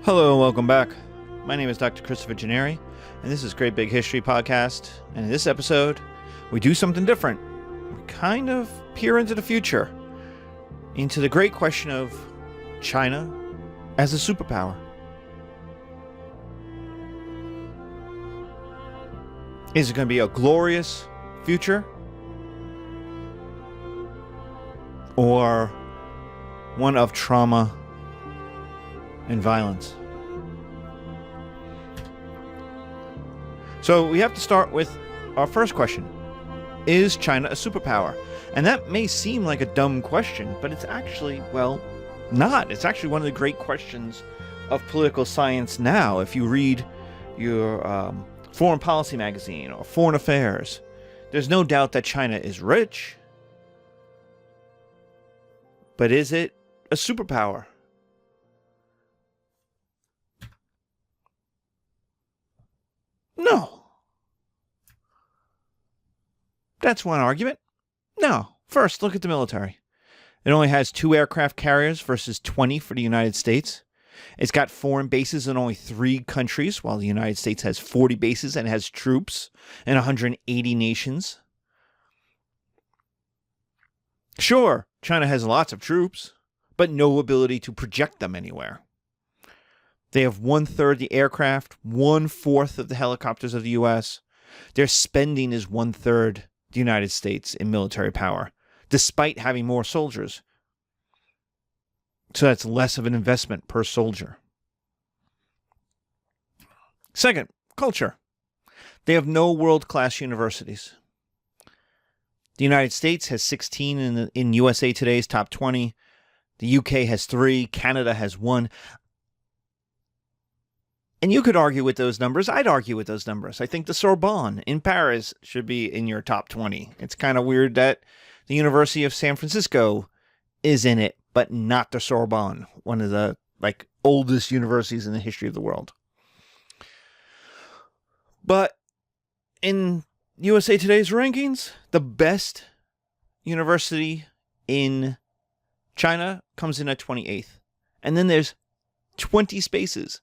Hello and welcome back. My name is Dr. Christopher Gennari, and this is Great Big History Podcast. And in this episode, we do something different. We kind of peer into the future, into the great question of China as a superpower. Is it going to be a glorious future? Or one of trauma and violence? So we have to start with our first question. Is China a superpower? And that may seem like a dumb question, but it's actually, well, not. It's actually one of the great questions of political science now. If you read your Foreign Policy magazine or Foreign Affairs, there's no doubt that China is rich. But is it a superpower? No. That's one argument. No. First, look at the military. It only has 2 aircraft carriers versus 20 for the United States. It's got foreign bases in only 3 countries, while the United States has 40 bases and has troops in 180 nations. Sure, China has lots of troops, but no ability to project them anywhere. They have 1/3 the aircraft, 1/4 of the helicopters of the U.S. Their spending is 1/3 the United States in military power, despite having more soldiers. So that's less of an investment per soldier. Second, culture. They have no world-class universities. The United States has 16 in USA Today's top 20. The UK has 3. Canada has 1. And you could argue with those numbers. I'd argue with those numbers. I think the Sorbonne in Paris should be in your top 20. It's kind of weird that the University of San Francisco is in it, but not the Sorbonne, one of the oldest universities in the history of the world. But in USA Today's rankings, the best university in China comes in at 28th. And then there's 23 spaces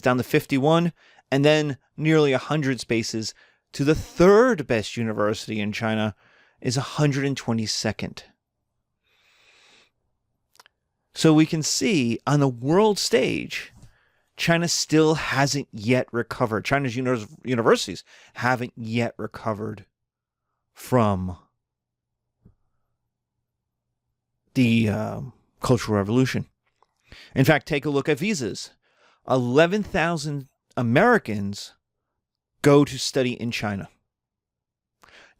down to 51, and then nearly 100 spaces to the 3rd best university in China is 122nd. So we can see on the world stage, China still hasn't yet recovered. China's universities haven't yet recovered from the Cultural Revolution. In fact, take a look at visas. 11,000 Americans go to study in China.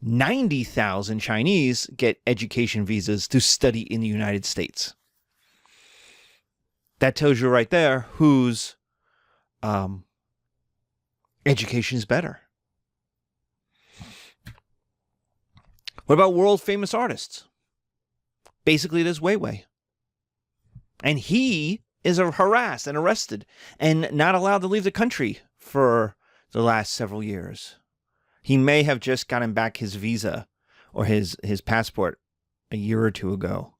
90,000 Chinese get education visas to study in the United States. That tells you right there whose education is better. What about world famous artists? Basically, there's Weiwei. And he is harassed and arrested and not allowed to leave the country for the last several years. He may have just gotten back his visa or his passport a year or 2 ago.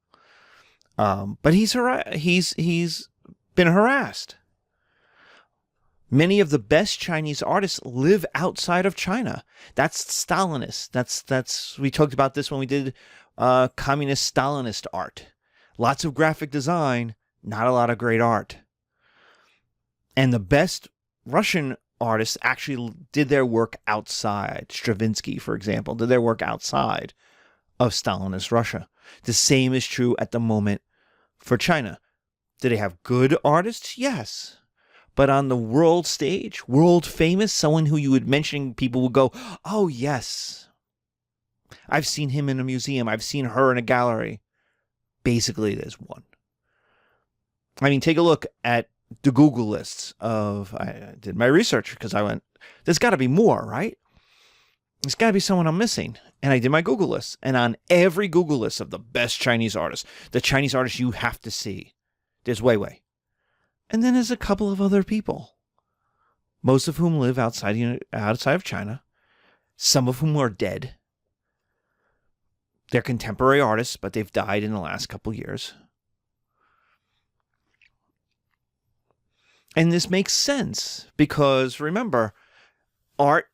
But he's been harassed. Many of the best Chinese artists live outside of China. That's Stalinist. That's we talked about this when we did communist Stalinist art. Lots of graphic design, not a lot of great art. And the best Russian artists actually did their work outside. Stravinsky, for example, did their work outside of Stalinist Russia. The same is true at the moment for China. Do they have good artists? Yes. But on the world stage, world famous, someone who you would mention, people would go, oh, yes. I've seen him in a museum. I've seen her in a gallery. Basically, there's one. I mean, take a look at the Google lists of, I did my research because I went, there's got to be more, right? There's got to be someone I'm missing. And I did my Google list. And on every Google list of the best Chinese artists, the Chinese artists you have to see, there's Weiwei. And then there's a couple of other people, most of whom live outside of China, some of whom are dead. They're contemporary artists, but they've died in the last couple years. And this makes sense because, remember, art,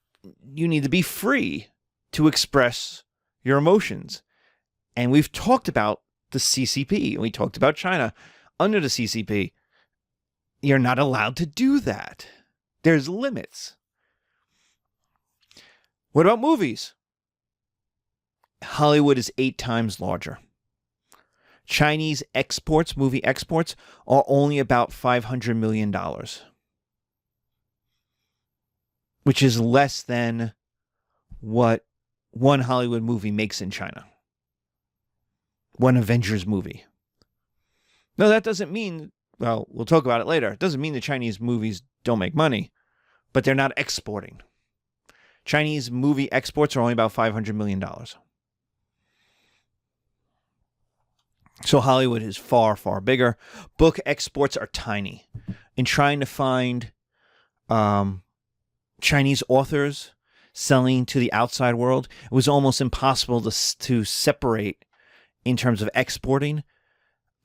you need to be free to express your emotions. And we've talked about the CCP, and we talked about China under the CCP. You're not allowed to do that. There's limits. What about movies? Hollywood is 8 times larger. Chinese exports, movie exports, are only about $500 million, which is less than what one Hollywood movie makes in China. One Avengers movie. No, that doesn't mean, well, we'll talk about it later. It doesn't mean the Chinese movies don't make money, but they're not exporting. Chinese movie exports are only about $500 million. So Hollywood is far, far bigger. Book exports are tiny. In trying to find Chinese authors selling to the outside world, it was almost impossible to separate, in terms of exporting,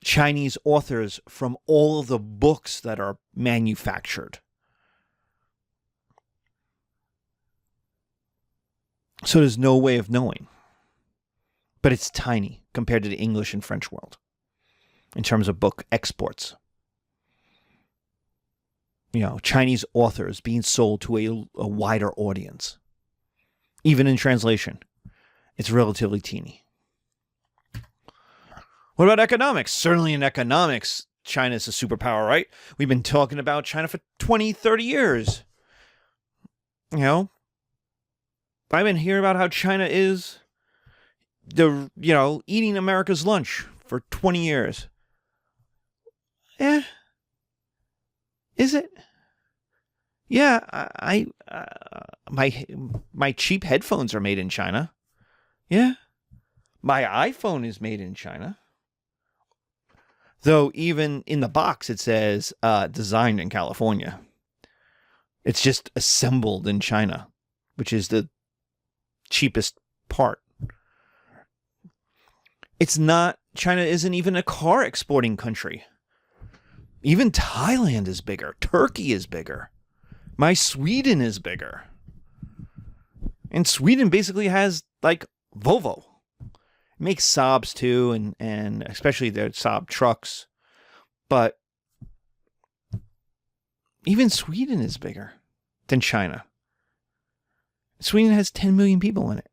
Chinese authors from all of the books that are manufactured. So there's no way of knowing. But it's tiny compared to the English and French world in terms of book exports. You know, Chinese authors being sold to a wider audience. Even in translation, it's relatively teeny. What about economics? Certainly in economics, China is a superpower, right? We've been talking about China for 20, 30 years. You know, I've been hearing about how China is eating America's lunch for 20 years. Is it? Yeah, my cheap headphones are made in China. Yeah. My iPhone is made in China. Though even in the box it says designed in California. It's just assembled in China, which is the cheapest part. China isn't even a car exporting country. Even Thailand is bigger. Turkey is bigger. My Sweden is bigger. And Sweden basically has, like, Volvo. It makes Saabs too, and especially their Saab trucks. But even Sweden is bigger than China. Sweden has 10 million people in it.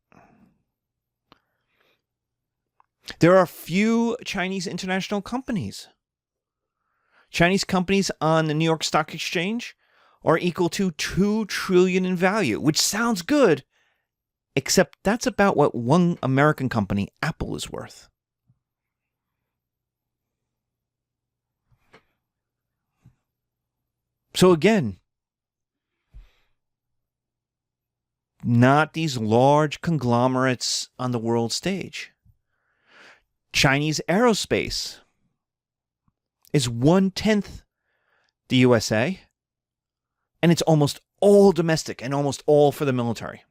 There are few Chinese international companies. Chinese companies on the New York Stock Exchange are equal to $2 trillion in value, which sounds good, except that's about what one American company, Apple, is worth. So again, not these large conglomerates on the world stage. Chinese aerospace is 1/10 the USA, and it's almost all domestic and almost all for the military.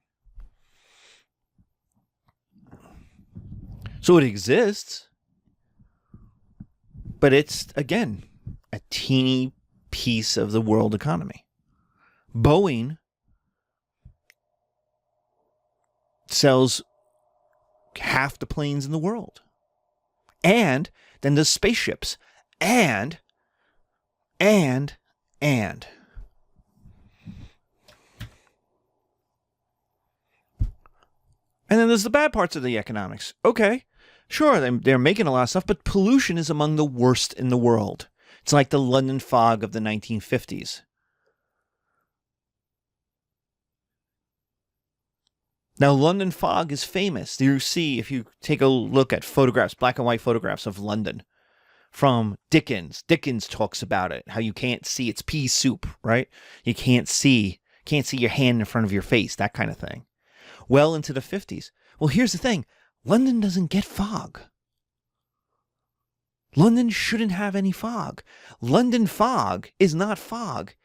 So it exists, but it's, again, a teeny piece of the world economy. Boeing sells half the planes in the world. And then the spaceships. And then there's the bad parts of the economics. Okay, sure, they're making a lot of stuff, but pollution is among the worst in the world. It's like the London fog of the 1950s. Now, London fog is famous. You see, if you take a look at photographs, black and white photographs of London from Dickens. Dickens talks about it, how you can't see. It's pea soup, right? You can't see your hand in front of your face, that kind of thing. Well into the 50s. Well, here's the thing. London doesn't get fog. London shouldn't have any fog. London fog is not fog.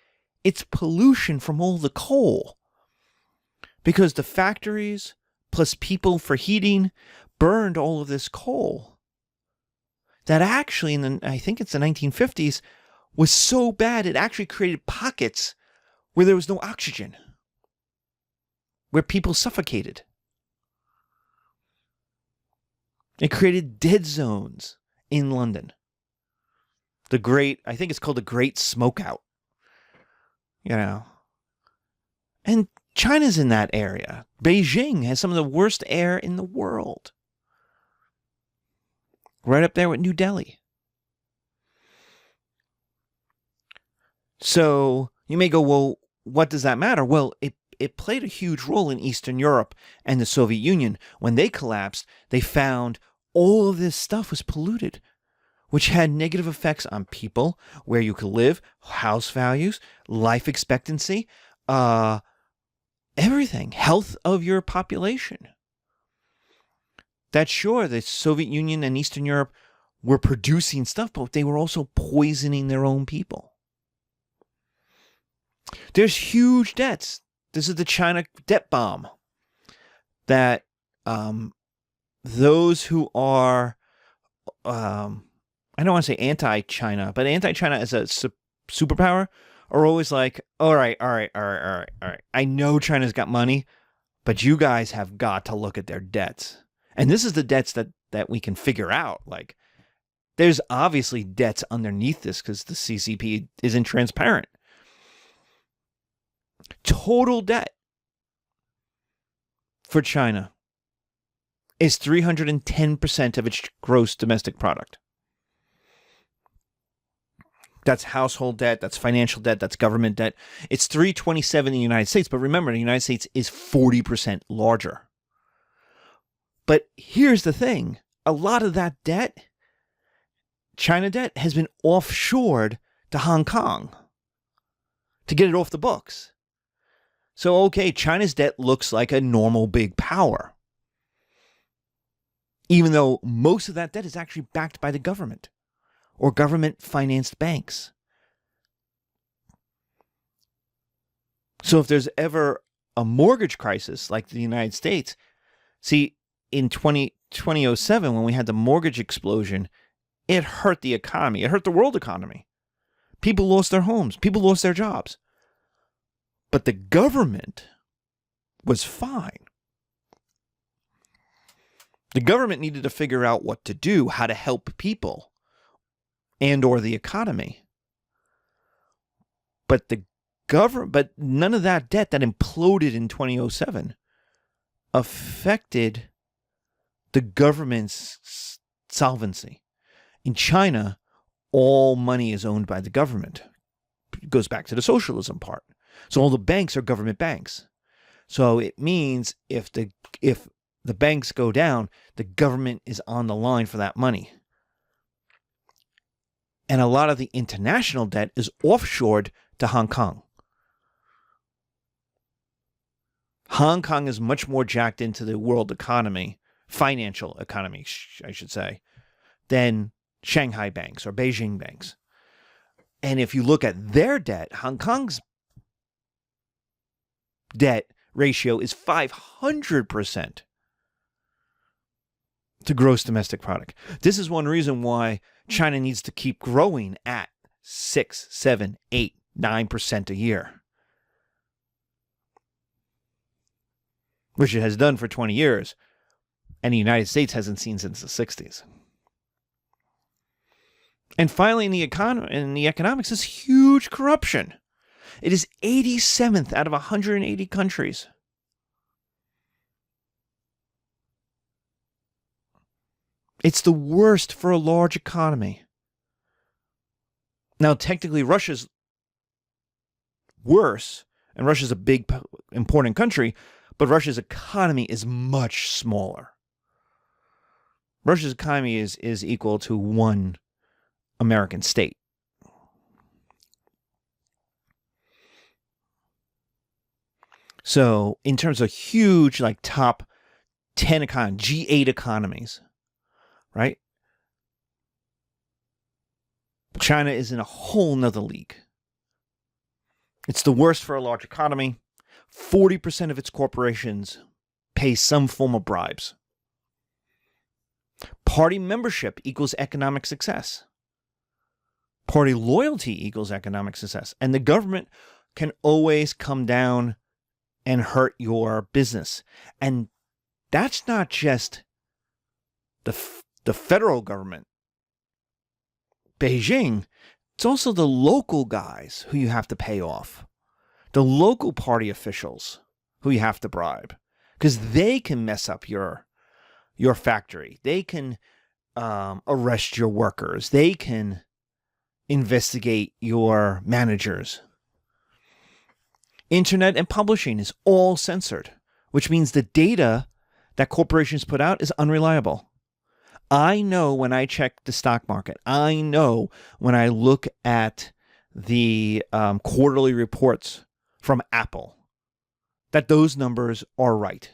It's pollution from all the coal. Because the factories, plus people for heating, burned all of this coal. That actually, I think it's the 1950s, was so bad it actually created pockets where there was no oxygen, where people suffocated. It created dead zones in London. I think it's called the Great Smokeout. And China's in that area. Beijing has some of the worst air in the world. Right up there with New Delhi. So you may go, well, what does that matter? Well, it played a huge role in Eastern Europe and the Soviet Union. When they collapsed, they found all of this stuff was polluted, which had negative effects on people, where you could live, house values, life expectancy, everything, health of your population. That's sure, the Soviet Union and Eastern Europe were producing stuff, but they were also poisoning their own people. There's huge debts. This is the China debt bomb that those who are, I don't want to say anti-China, but anti-China as a superpower are always like, all right. I know China's got money, but you guys have got to look at their debts. And this is the debts that we can figure out. Like, there's obviously debts underneath this because the CCP isn't transparent. Total debt for China is 310% of its gross domestic product. That's household debt, that's financial debt, that's government debt. It's 327 in the United States, but remember, the United States is 40% larger. But here's the thing. A lot of that debt, China debt, has been offshored to Hong Kong to get it off the books. So, okay, China's debt looks like a normal big power, even though most of that debt is actually backed by the government or government-financed banks. So if there's ever a mortgage crisis like the United States, see, in 2007, when we had the mortgage explosion, it hurt the economy. It hurt the world economy. People lost their homes. People lost their jobs. But the government was fine. The government needed to figure out what to do, how to help people and or the economy. But but none of that debt that imploded in 2007 affected the government's solvency. In China, all money is owned by the government. It goes back to the socialism part. So all the banks are government banks. So it means if the banks go down, the government is on the line for that money. And a lot of the international debt is offshored to Hong Kong. Hong Kong is much more jacked into the world economy, financial economy, I should say, than Shanghai banks or Beijing banks. And if you look at their debt, Hong Kong's debt ratio is 500% to gross domestic product. This is one reason why China needs to keep growing at 6, 7, 8, 9% a year, which it has done for 20 years, and the United States hasn't seen since the 60s. And finally, in the economics, is huge corruption. It is 87th out of 180 countries. It's the worst for a large economy. Now, technically, Russia's worse, and Russia's a big, important country, but Russia's economy is much smaller. Russia's economy is equal to one American state. So, in terms of huge, like top 10 G8 economies, right? China is in a whole nother league. It's the worst for a large economy. 40% of its corporations pay some form of bribes. Party membership equals economic success. Party loyalty equals economic success. And the government can always come down and hurt your business. And that's not just the federal government, Beijing. It's also the local guys who you have to pay off, the local party officials who you have to bribe, because they can mess up your factory. They can arrest your workers. They can investigate your managers. Internet and publishing is all censored, which means the data that corporations put out is unreliable. I know when I check the stock market, I know when I look at the quarterly reports from Apple, that those numbers are right.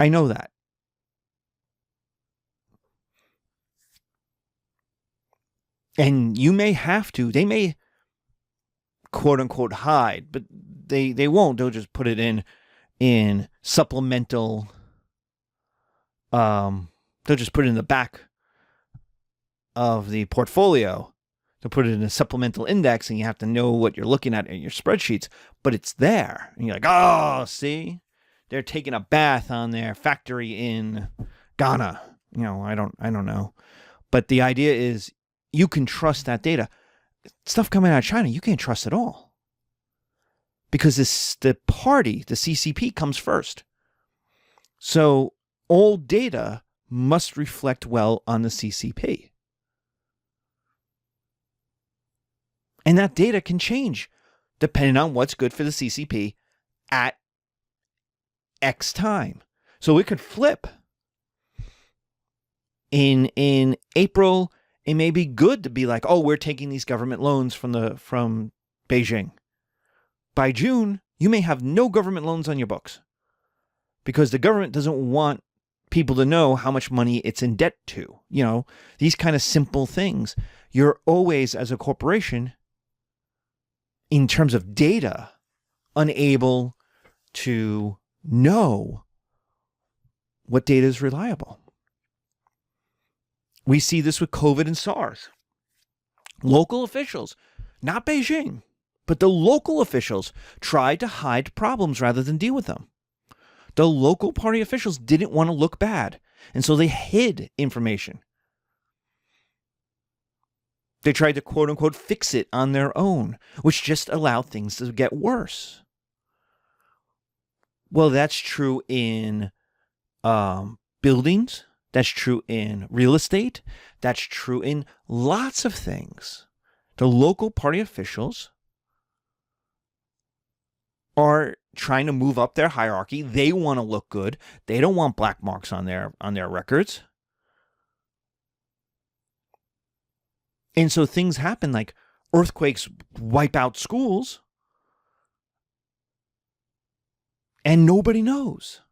I know that. And you may have to, they may quote unquote hide, but they won't. They'll just put it in supplemental. They'll just put it in the back of the portfolio. They'll put it in a supplemental index, and you have to know what you're looking at in your spreadsheets, but it's there. And you're like, oh, see, they're taking a bath on their factory in Ghana. I don't know. But the idea is you can trust that data. Stuff coming out of China, you can't trust at all. Because the party, the CCP, comes first. So all data must reflect well on the CCP. And that data can change depending on what's good for the CCP at X time. So it could flip. In April, it may be good to be like, oh, we're taking these government loans from Beijing. By June, you may have no government loans on your books because the government doesn't want people to know how much money it's in debt to. These kind of simple things. You're always, as a corporation, in terms of data, unable to know what data is reliable. We see this with COVID and SARS. Local officials, not Beijing, but the local officials tried to hide problems rather than deal with them. The local party officials didn't want to look bad, and so they hid information. They tried to quote unquote fix it on their own, which just allowed things to get worse. Well, that's true in buildings. That's true in real estate. That's true in lots of things. The local party officials are trying to move up their hierarchy. They want to look good. They don't want black marks on their records. And so things happen like earthquakes wipe out schools and nobody knows.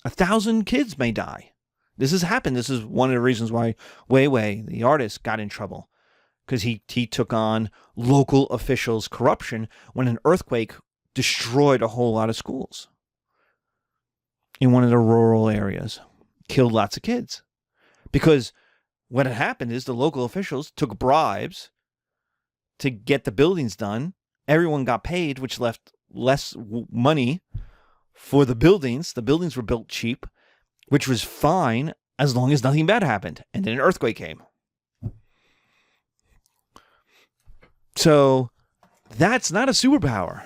1,000 kids may die. This has happened. This is one of the reasons why Weiwei, the artist, got in trouble. Because he took on local officials' corruption when an earthquake destroyed a whole lot of schools in one of the rural areas. Killed lots of kids. Because what had happened is the local officials took bribes to get the buildings done. Everyone got paid, which left less money for the buildings. The buildings were built cheap, which was fine as long as nothing bad happened. And then an earthquake came. So that's not a superpower.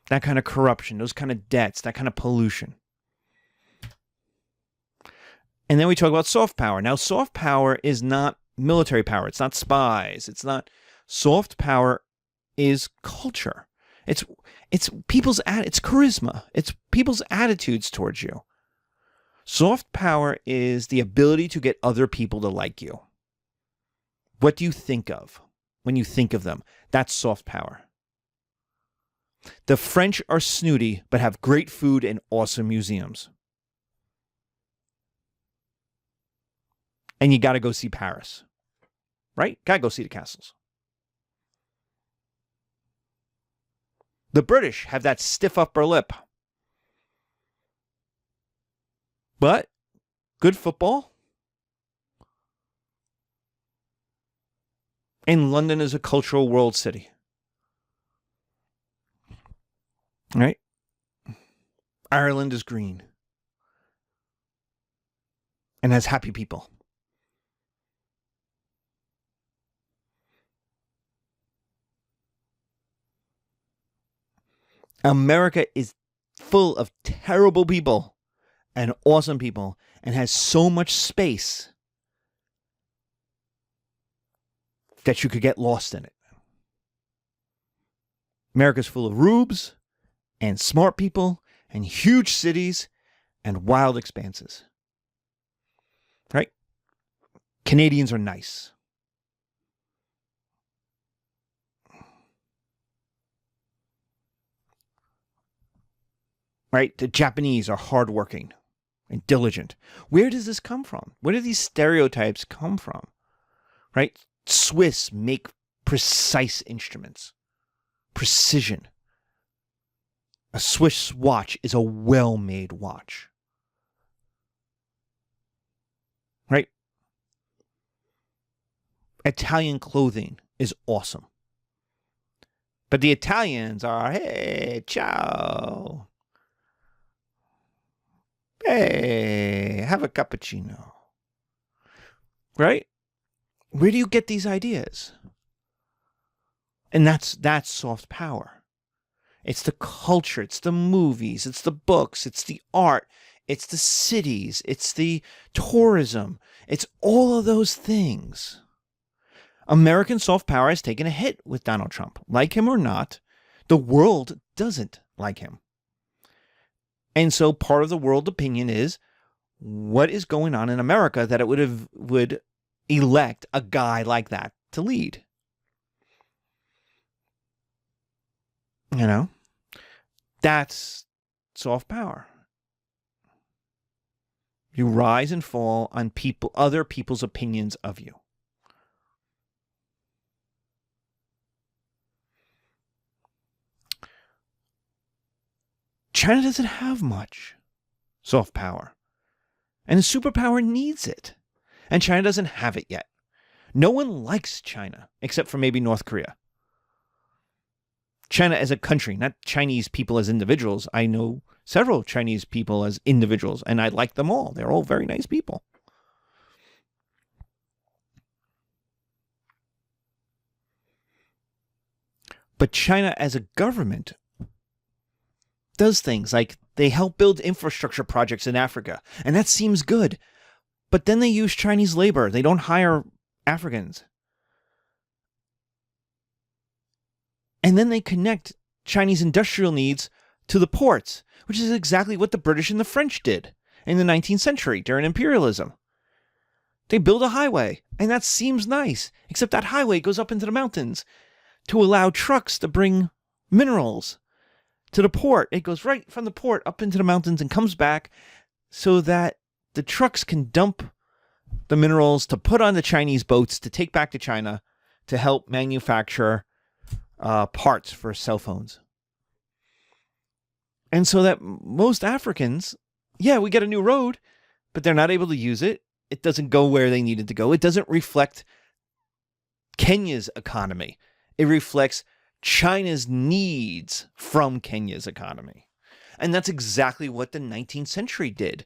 That kind of corruption, those kind of debts, that kind of pollution. And then we talk about soft power. Now, soft power is not military power. It's not spies. It's not. Soft power is culture. It's people's it's charisma. It's people's attitudes towards you. Soft power is the ability to get other people to like you. What do you think of when you think of them? That's soft power. The French are snooty, but have great food and awesome museums. And you got to go see Paris, right? Got to go see the castles. The British have that stiff upper lip. But good football, and London is a cultural world city. Right? Ireland is green and has happy people. America is full of terrible people and awesome people and has so much space that you could get lost in it. America's full of rubes and smart people and huge cities and wild expanses. Right? Canadians are nice. Right? The Japanese are hardworking and diligent. Where does this come from? Where do these stereotypes come from? Right? Swiss make precise instruments. Precision. A Swiss watch is a well-made watch. Right? Italian clothing is awesome. But the Italians are, hey, ciao. Hey, have a cappuccino. Right? Where do you get these ideas? And that's soft power. It's the culture, it's the movies, it's the books, it's the art, it's the cities, it's the tourism, it's all of those things. American soft power has taken a hit with Donald Trump. Like him or not, the world doesn't like him. And so part of the world opinion is, what is going on in America that it would elect a guy like that to lead? You know? That's soft power. You rise and fall on other people's opinions of you. China doesn't have much soft power. And the superpower needs it. And China doesn't have it yet. No one likes China, except for maybe North Korea. China as a country, not Chinese people as individuals. I know several Chinese people as individuals, and I like them all. They're all very nice people. But China as a government does things like they help build infrastructure projects in Africa, and that seems good. But then they use Chinese labor. They don't hire Africans. And then they connect Chinese industrial needs to the ports, which is exactly what the British and the French did in the 19th century during imperialism. They build a highway, and that seems nice, except that highway goes up into the mountains to allow trucks to bring minerals to the port. It goes right from the port up into the mountains and comes back so that the trucks can dump the minerals to put on the Chinese boats to take back to China to help manufacture parts for cell phones. And so that most Africans, we get a new road, but they're not able to use it. It doesn't go where they need it to go. It doesn't reflect Kenya's economy. It reflects China's needs from Kenya's economy. And that's exactly what the 19th century did.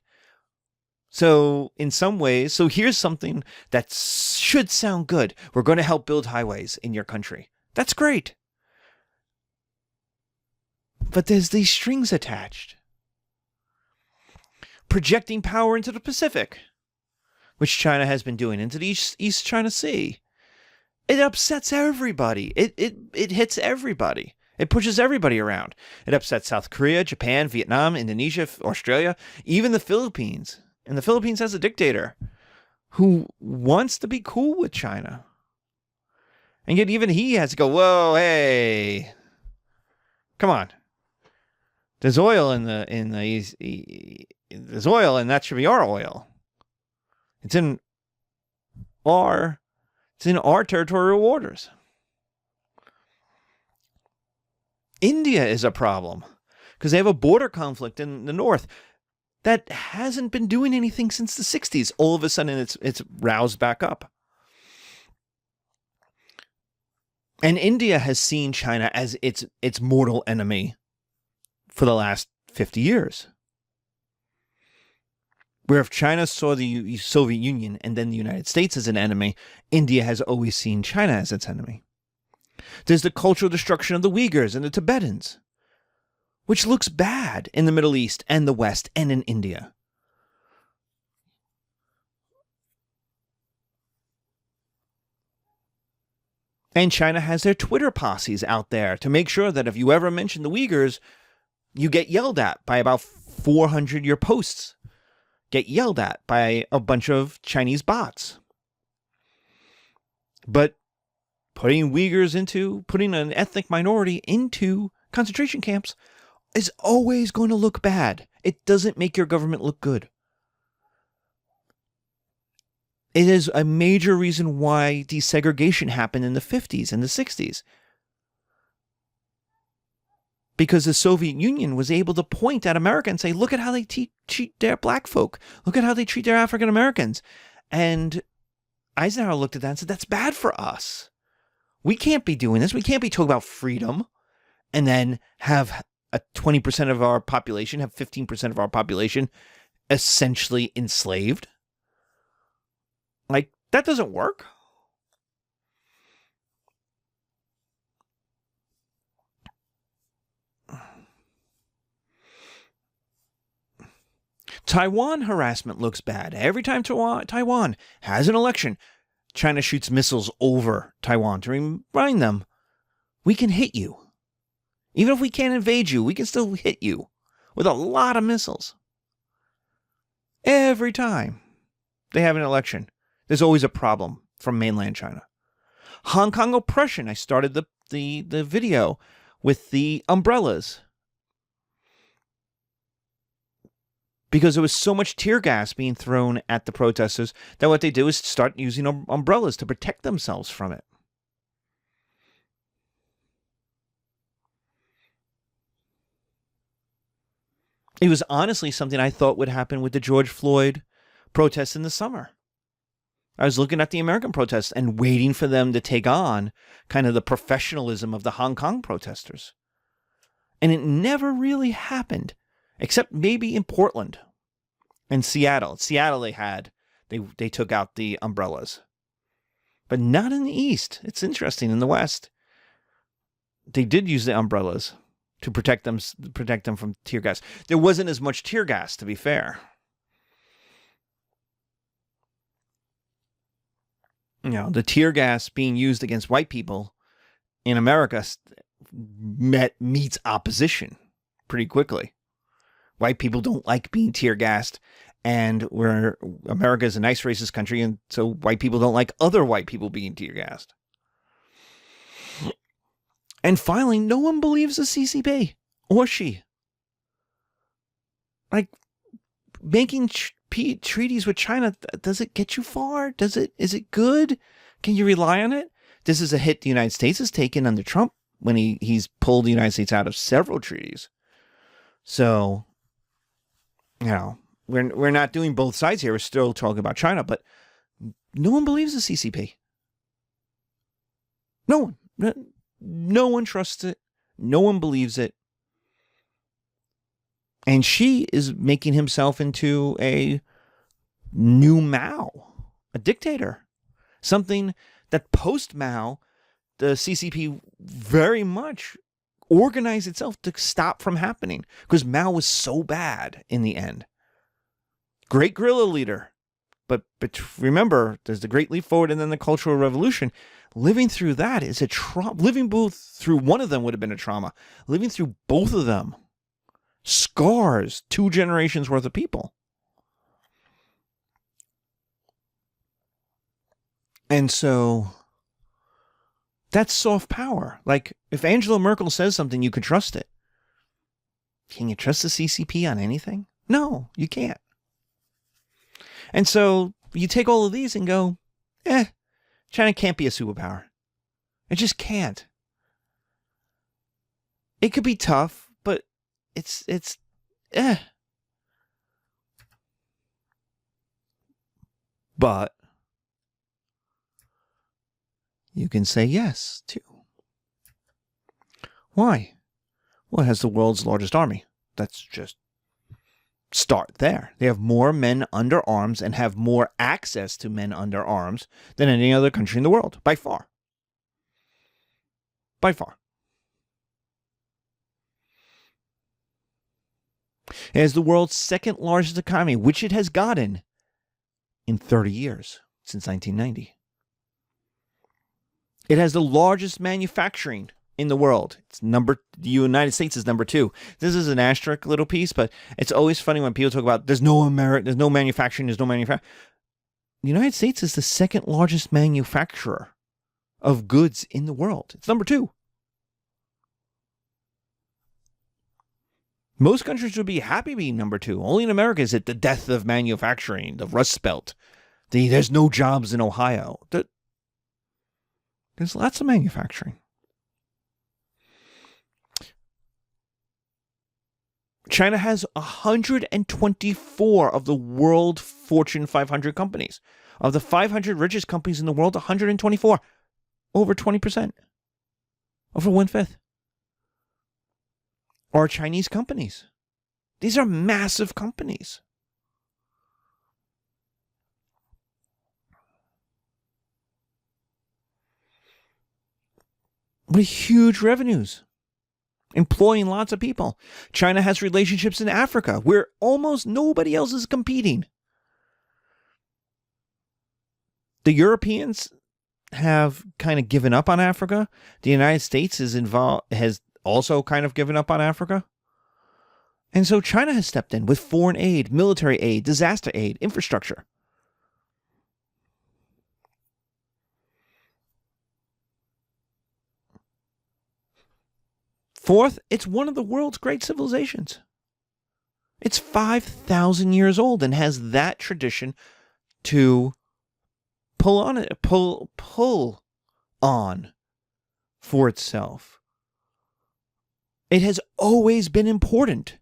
So in some ways, here's something that should sound good. We're going to help build highways in your country. That's great. But there's these strings attached. Projecting power into the Pacific, which China has been doing, into the East China Sea. It upsets everybody. It hits everybody. It pushes everybody around. It upsets South Korea, Japan, Vietnam, Indonesia, Australia, even the Philippines. And the Philippines has a dictator who wants to be cool with China. And yet even he has to go, whoa, hey, come on. There's oil there's oil, and that should be our oil. It's in our territorial waters. India is a problem because they have a border conflict in the north. that hasn't been doing anything since the 60s. All of a sudden, it's roused back up. And India has seen China as its mortal enemy for the last 50 years. Where if China saw the Soviet Union and then the United States as an enemy, India has always seen China as its enemy. There's the cultural destruction of the Uyghurs and the Tibetans, which looks bad in the Middle East and the West and in India. And China has their Twitter posses out there to make sure that if you ever mention the Uyghurs, you get yelled at by about 400 your posts. Get yelled at by a bunch of Chinese bots. But putting an ethnic minority into concentration camps is always going to look bad. It doesn't make your government look good. It is a major reason why desegregation happened in the 50s and the 60s. Because the Soviet Union was able to point at America and say, look at how they treat their black folk. Look at how they treat their African Americans. And Eisenhower looked at that and said, that's bad for us. We can't be doing this. We can't be talking about freedom and then have a 20% of our population, have 15% of our population essentially enslaved. Like, that doesn't work. Taiwan harassment looks bad. Every time Taiwan has an election, China shoots missiles over Taiwan to remind them, we can hit you. Even if we can't invade you, we can still hit you with a lot of missiles. Every time they have an election, there's always a problem from mainland China. Hong Kong oppression. I started the video with the umbrellas. Because there was so much tear gas being thrown at the protesters that what they do is start using umbrellas to protect themselves from it. It was honestly something I thought would happen with the George Floyd protests in the summer. I was looking at the American protests and waiting for them to take on kind of the professionalism of the Hong Kong protesters. And it never really happened, except maybe in Portland and Seattle. Seattle they took out the umbrellas. But not in the East. It's interesting. In the West, they did use the umbrellas to protect them from tear gas. There wasn't as much tear gas, to be fair. You know, the tear gas being used against white people in America meets opposition pretty quickly. White people don't like being tear gassed, and America is a nice racist country, and so white people don't like other white people being tear gassed. And finally, no one believes the CCP or Xi. Like, making treaties with China, does it get you far? Is it good? Can you rely on it? This is a hit the United States has taken under Trump when he's pulled the United States out of several treaties. So, you know, we're not doing both sides here. We're still talking about China, but no one believes the CCP. No one. No one trusts it. No one believes it. And Xi is making himself into a new Mao, a dictator. Something that post-Mao, the CCP very much organized itself to stop from happening. Because Mao was so bad in the end. Great guerrilla leader. But remember, there's the Great Leap Forward and then the Cultural Revolution. Living through that is a trauma. Living both through one of them would have been a trauma. Living through both of them scars 2 generations worth of people. And so that's soft power. Like, if Angela Merkel says something, you can trust it. Can you trust the CCP on anything? No, you can't. And so you take all of these and go, China can't be a superpower. It just can't. It could be tough, but it's But you can say yes, too. Why? Well, it has the world's largest army. That's just start there. They have more men under arms and have more access to men under arms than any other country in the world, by far. By far. It has the world's second largest economy, which it has gotten in 30 years, since 1990. It has the largest manufacturing in the world. The United States is number 2. This is an asterisk little piece, but it's always funny when people talk about there's no manufacturing. The United States is the second largest manufacturer of goods in the world. It's number 2. Most countries would be happy being number 2. Only in America is it the death of manufacturing, the Rust Belt. There's no jobs in Ohio. There's lots of manufacturing. China has 124 of the world Fortune 500 companies. Of the 500 richest companies in the world, 124. Over 20%. Over 1/5. Are Chinese companies. These are massive companies. With huge revenues. Employing lots of people. China has relationships in Africa where almost nobody else is competing. The Europeans have kind of given up on Africa. The United States has also kind of given up on Africa. And so China has stepped in with foreign aid, military aid, disaster aid, infrastructure. Fourth, it's one of the world's great civilizations. It's 5,000 years old and has that tradition to pull on for itself. It has always been important.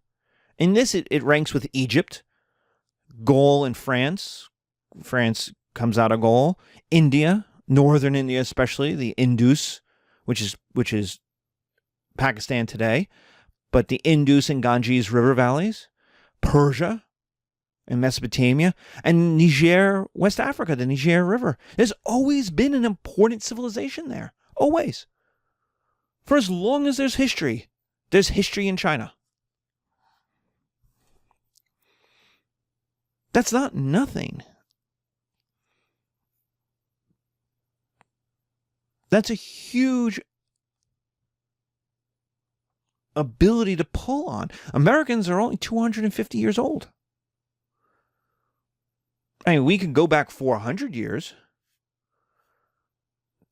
In this, it ranks with Egypt, Gaul and France. France comes out of Gaul. India, northern India especially, the Indus, which is Pakistan today, but the Indus and Ganges river valleys, Persia and Mesopotamia, and Niger, West Africa, the Niger River. There's always been an important civilization there. Always. For as long as there's history in China. That's not nothing. That's a huge ability to pull on. Americans are only 250 years old. I mean, we can go back 400 years.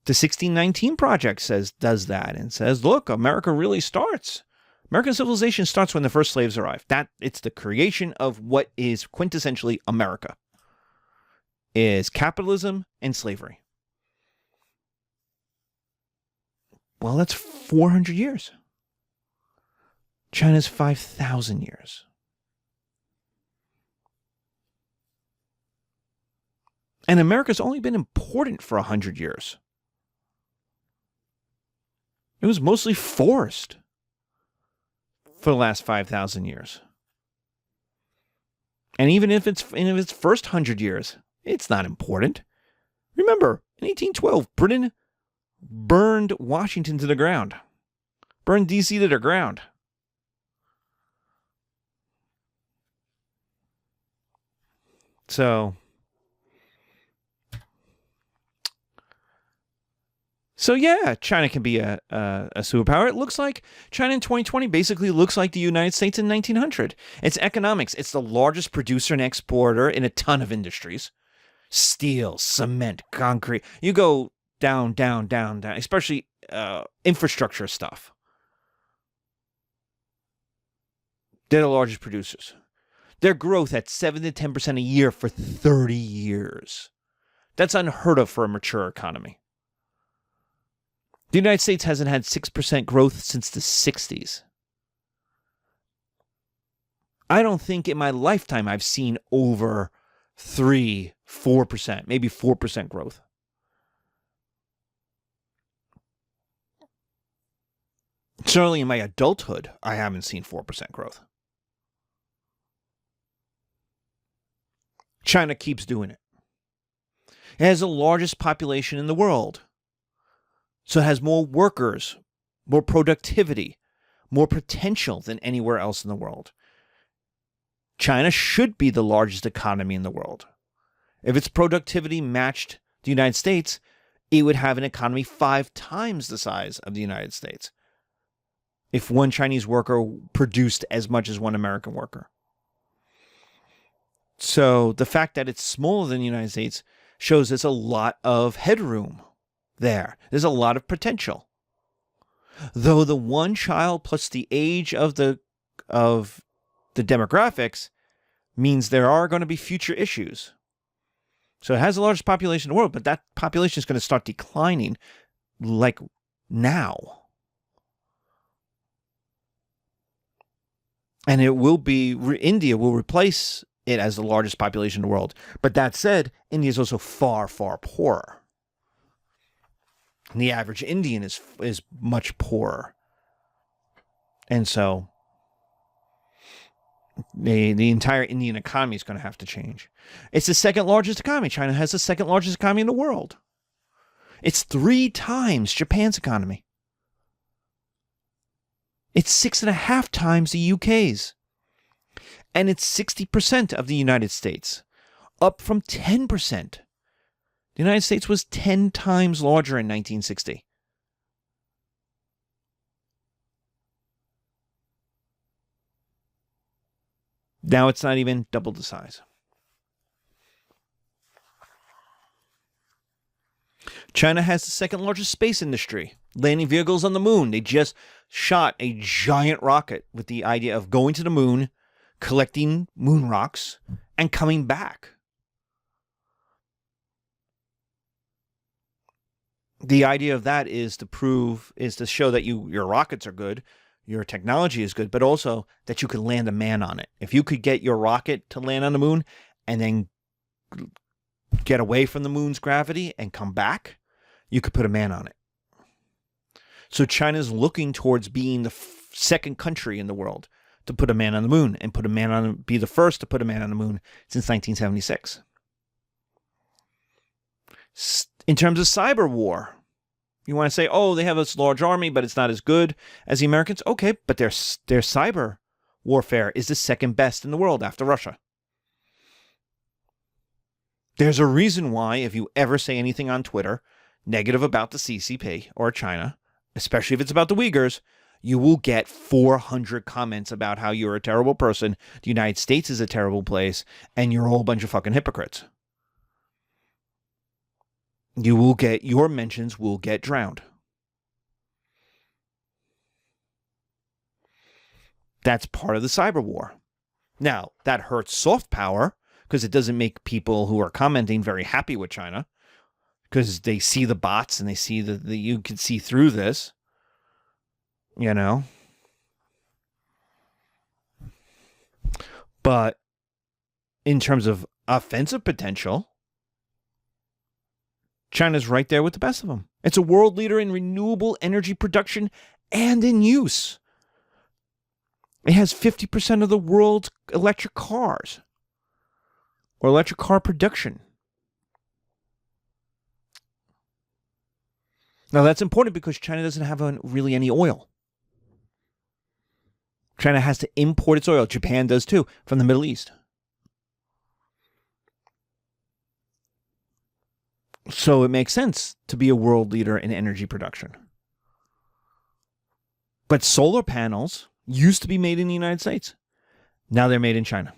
The 1619 Project does that and says, look, America really starts. American civilization starts when the first slaves arrive. It's the creation of what is quintessentially America. Is capitalism and slavery. Well, that's 400 years. China's 5,000 years. And America's only been important for 100 years. It was mostly forest for the last 5,000 years. And even if it's in its first 100 years, it's not important. Remember, in 1812, Britain burned Washington to the ground. Burned D.C. to the ground. So yeah, China can be a superpower. It looks like China in 2020 basically looks like the United States in 1900. It's economics. It's the largest producer and exporter in a ton of industries. Steel, cement, concrete. You go down, especially infrastructure stuff. They're the largest producers. Their growth at 7 to 10% a year for 30 years. That's unheard of for a mature economy. The United States hasn't had 6% growth since the 60s. I don't think in my lifetime I've seen over 3, 4%, maybe 4% growth. Certainly in my adulthood, I haven't seen 4% growth. China keeps doing it. It has the largest population in the world. So it has more workers, more productivity, more potential than anywhere else in the world. China should be the largest economy in the world. If its productivity matched the United States, it would have an economy 5 times the size of the United States if one Chinese worker produced as much as one American worker. So the fact that it's smaller than the United States shows there's a lot of headroom there. There's a lot of potential. Though the one child plus the age of the demographics means there are going to be future issues. So it has the largest population in the world, but that population is going to start declining like now. And it will be, India will replace it as the largest population in the world. But that said, India is also far, far poorer. And the average Indian is much poorer. And so the entire Indian economy is going to have to change. It's the second largest economy. China has the second largest economy in the world. It's 3 times Japan's economy. It's 6.5 times the UK's. And it's 60% of the United States, up from 10%. The United States was 10 times larger in 1960. Now it's not even double the size. China has the second largest space industry, landing vehicles on the moon. They just shot a giant rocket with the idea of going to the moon, collecting moon rocks, and coming back. The idea of that is to show that your rockets are good, your technology is good, but also that you could land a man on it. If you could get your rocket to land on the moon and then get away from the moon's gravity and come back, you could put a man on it. So China's looking towards being the second country in the world to put a man on the moon and be the first to put a man on the moon since 1976. In terms of cyber war, you want to say, oh, they have this large army, but it's not as good as the Americans. Okay, but their cyber warfare is the second best in the world after Russia. There's a reason why if you ever say anything on Twitter negative about the CCP or China, especially if it's about the Uyghurs, you will get 400 comments about how you're a terrible person, the United States is a terrible place, and you're a whole bunch of fucking hypocrites. Your mentions will get drowned. That's part of the cyber war. Now, that hurts soft power because it doesn't make people who are commenting very happy with China because they see the bots and they see that you can see through this. You know? But in terms of offensive potential, China's right there with the best of them. It's a world leader in renewable energy production and in use. It has 50% of the world's electric cars or electric car production. Now, that's important because China doesn't have really any oil. China has to import its oil. Japan does too, from the Middle East. So it makes sense to be a world leader in energy production. But solar panels used to be made in the United States. Now they're made in China.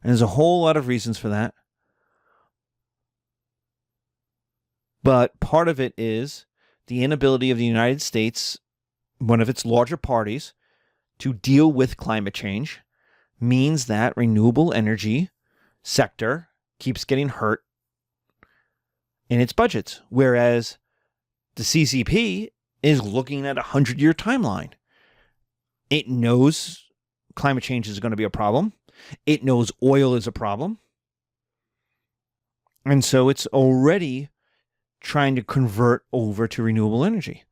And there's a whole lot of reasons for that. But part of it is the inability of the United States, one of its larger parties, to deal with climate change means that renewable energy sector keeps getting hurt in its budgets, whereas the CCP is looking at a 100-year timeline. It knows climate change is going to be a problem. It knows oil is a problem. And so it's already trying to convert over to renewable energy.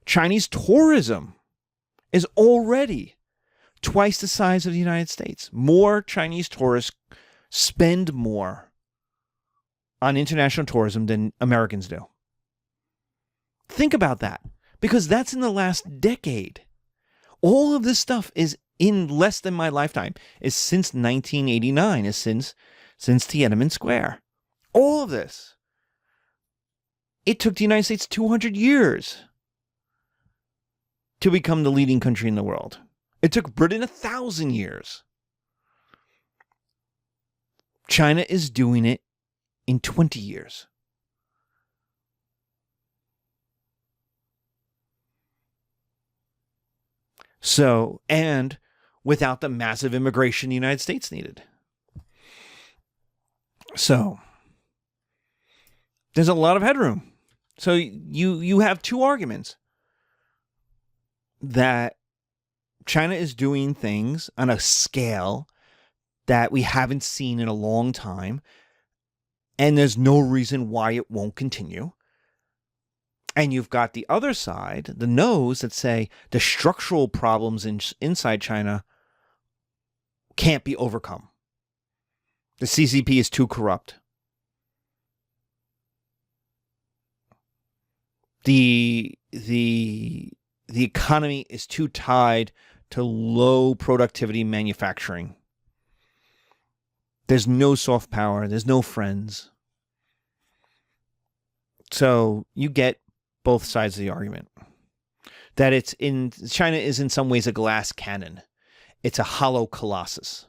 Chinese tourism is already twice the size of the United States. More Chinese tourists spend more on international tourism than Americans do. Think about that, because that's in the last decade. All of this stuff is in less than my lifetime, is since 1989, is since Tiananmen Square. All of this. It took the United States 200 years to become the leading country in the world. It took Britain 1,000 years. China is doing it in 20 years. So, and without the massive immigration the United States needed. So, there's a lot of headroom. So you have two arguments that China is doing things on a scale that we haven't seen in a long time, and there's no reason why it won't continue. And you've got the other side, the no's, that say the structural problems inside China can't be overcome. The CCP is too corrupt. The economy is too tied to low productivity manufacturing. There's no soft power. There's no friends. So you get both sides of the argument. That China is in some ways a glass cannon. It's a hollow colossus.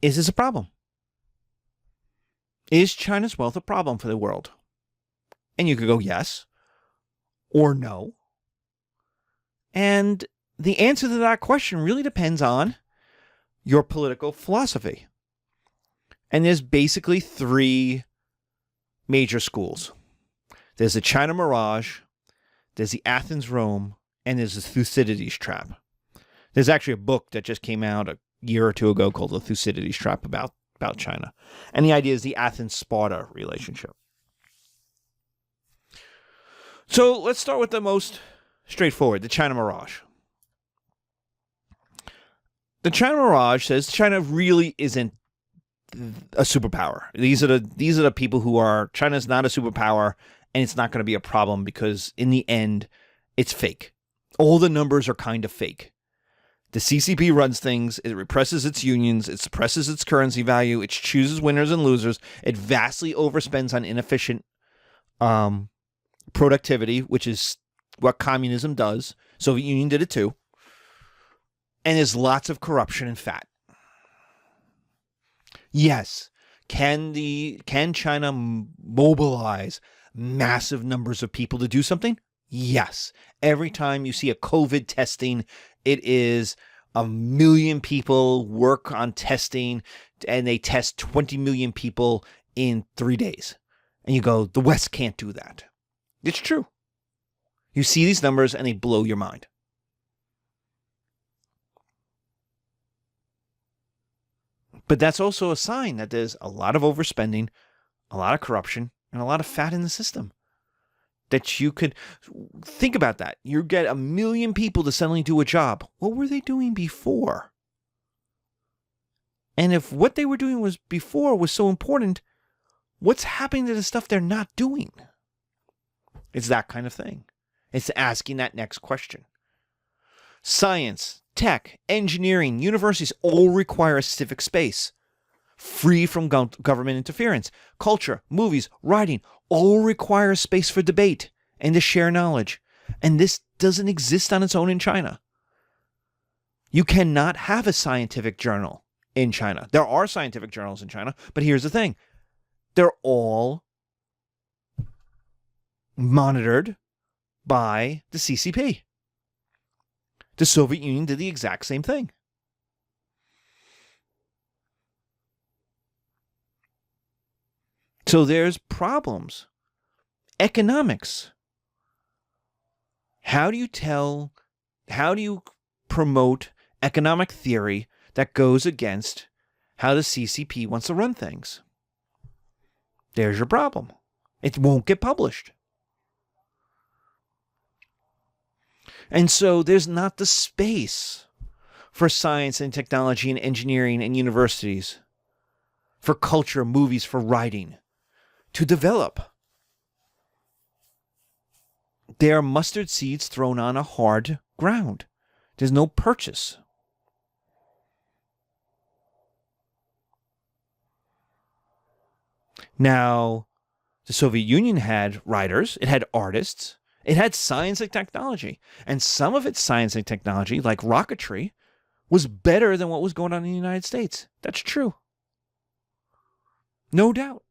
Is this a problem? Is China's wealth a problem for the world? And you could go yes or no. And the answer to that question really depends on your political philosophy. And there's basically three major schools. There's the China Mirage, there's the Athens Rome, and there's the Thucydides Trap. There's actually a book that just came out a year or two ago called The Thucydides Trap about China. And the idea is the Athens-Sparta relationship. So let's start with the most straightforward, the China Mirage. The China Mirage says China really isn't a superpower. These are the people who are, China's not a superpower, and it's not going to be a problem because in the end, it's fake. All the numbers are kind of fake. The CCP runs things, it represses its unions, it suppresses its currency value, it chooses winners and losers, it vastly overspends on inefficient productivity, which is what communism does. Soviet Union did it too. And there's lots of corruption and fat. Yes, can China mobilize massive numbers of people to do something? Yes. Every time you see a COVID testing, it is 1 million people work on testing, and they test 20 million people in 3 days. And you go, the West can't do that. It's true. You see these numbers and they blow your mind. But that's also a sign that there's a lot of overspending, a lot of corruption, and a lot of fat in the system. That you could think about that. You get 1 million people to suddenly do a job. What were they doing before? And if what they were doing before was so important, what's happening to the stuff they're not doing? It's that kind of thing. It's asking that next question. Science, tech, engineering, universities all require a civic space, free from government interference. Culture, movies, writing, all require a space for debate and to share knowledge. And this doesn't exist on its own in China. You cannot have a scientific journal in China. There are scientific journals in China, but here's the thing. They're all monitored by the CCP. The Soviet Union did the exact same thing. So there's problems. Economics. How do you tell How do you promote economic theory that goes against how the CCP wants to run things? There's your problem. It won't get published. And so there's not the space for science and technology and engineering and universities, for culture, movies, for writing, to develop. They are mustard seeds thrown on a hard ground. There's no purchase. Now, the Soviet Union had writers, it had artists, it had science and technology. And some of its science and technology, like rocketry, was better than what was going on in the United States. That's true. No doubt.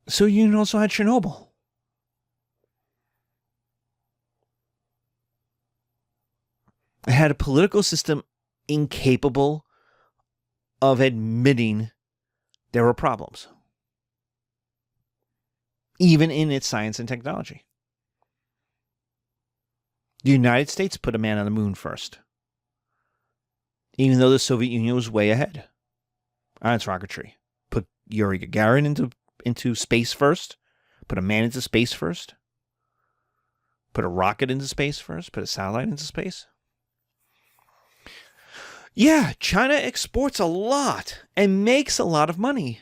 So you also had Chernobyl. It had a political system incapable of admitting there were problems, even in its science and technology. The United States put a man on the moon first, even though the Soviet Union was way ahead on its rocketry. Put Yuri Gagarin into space first, put a man into space first, put a rocket into space first, put a satellite into space. Yeah, China exports a lot and makes a lot of money,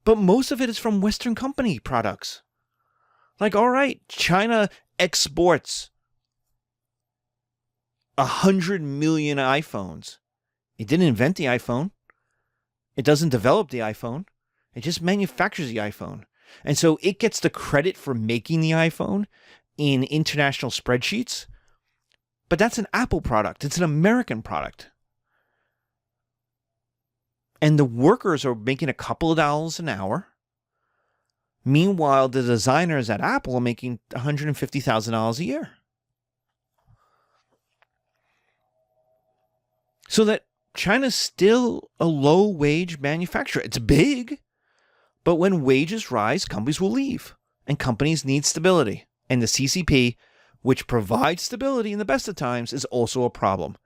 but most of it is from Western company products. Like, all right, China exports 100 million iPhones. It didn't invent the iPhone. It doesn't develop the iPhone. It just manufactures the iPhone. And so it gets the credit for making the iPhone in international spreadsheets. But that's an Apple product. It's an American product. And the workers are making a couple of dollars an hour. Meanwhile, the designers at Apple are making $150,000 a year. So that China's still a low-wage manufacturer. It's big, but when wages rise, companies will leave. And companies need stability. And the CCP, which provides stability in the best of times, is also a problem.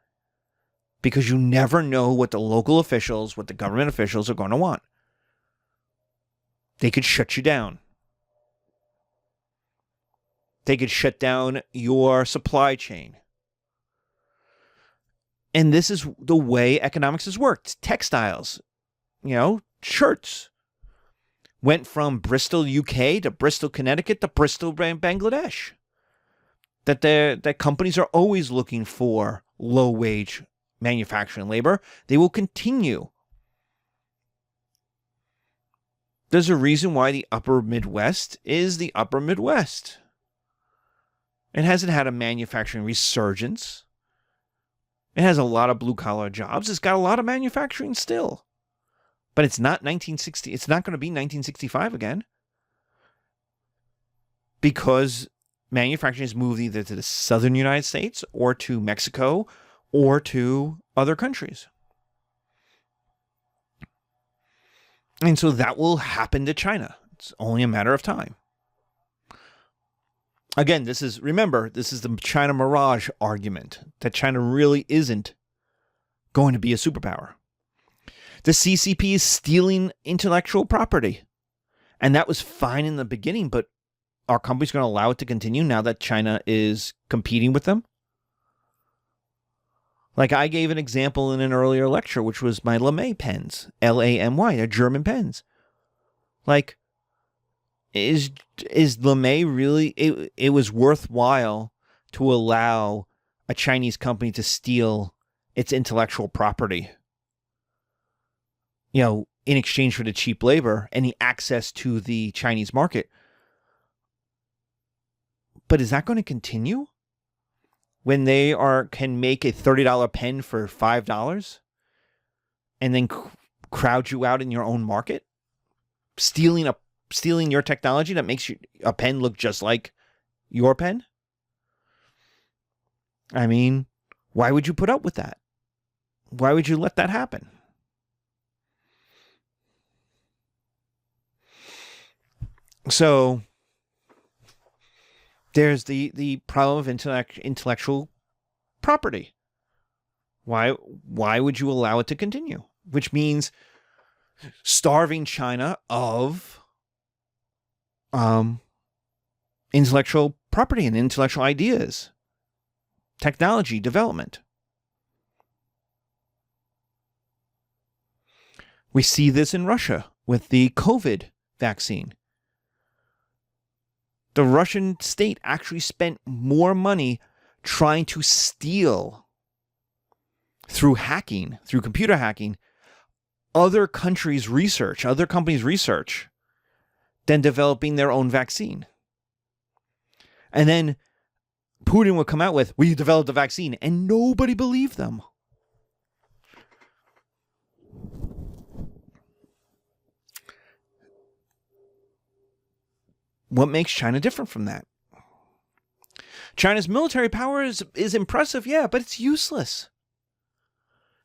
Because you never know what the local officials, what the government officials are going to want. They could shut you down. They could shut down your supply chain. And this is the way economics has worked. Textiles, shirts, went from Bristol, UK to Bristol, Connecticut to Bristol, Bangladesh. That companies are always looking for low-wage manufacturing labor. They will continue. There's a reason why the upper Midwest is the upper Midwest. It hasn't had a manufacturing resurgence. It has a lot of blue-collar jobs. It's got a lot of manufacturing still. But it's not 1960. It's not going to be 1965 again. Because manufacturing has moved either to the southern United States or to Mexico or to other countries. And so that will happen to China. It's only a matter of time. Again, this is the China Mirage argument, that China really isn't going to be a superpower. The CCP is stealing intellectual property. And that was fine in the beginning, but are companies going to allow it to continue now that China is competing with them? Like I gave an example in an earlier lecture, which was my LeMay pens, Lamy, they're German pens. Like, is LeMay really, it was worthwhile to allow a Chinese company to steal its intellectual property, in exchange for the cheap labor and the access to the Chinese market. But is that going to continue when they can make a $30 pen for $5 and then crowd you out in your own market, stealing your technology that makes a pen look just like your pen? I mean, why would you put up with that? Why would you let that happen? So There's the problem of intellectual property. Why would you allow it to continue? Which means starving China of intellectual property and intellectual ideas, technology development. We see this in Russia with the COVID vaccine. The Russian state actually spent more money trying to steal, through hacking, through computer hacking, other countries' research, other companies' research, than developing their own vaccine. And then Putin would come out with, we developed a vaccine, and nobody believed them. What makes China different from that? China's military power is impressive, yeah, but it's useless.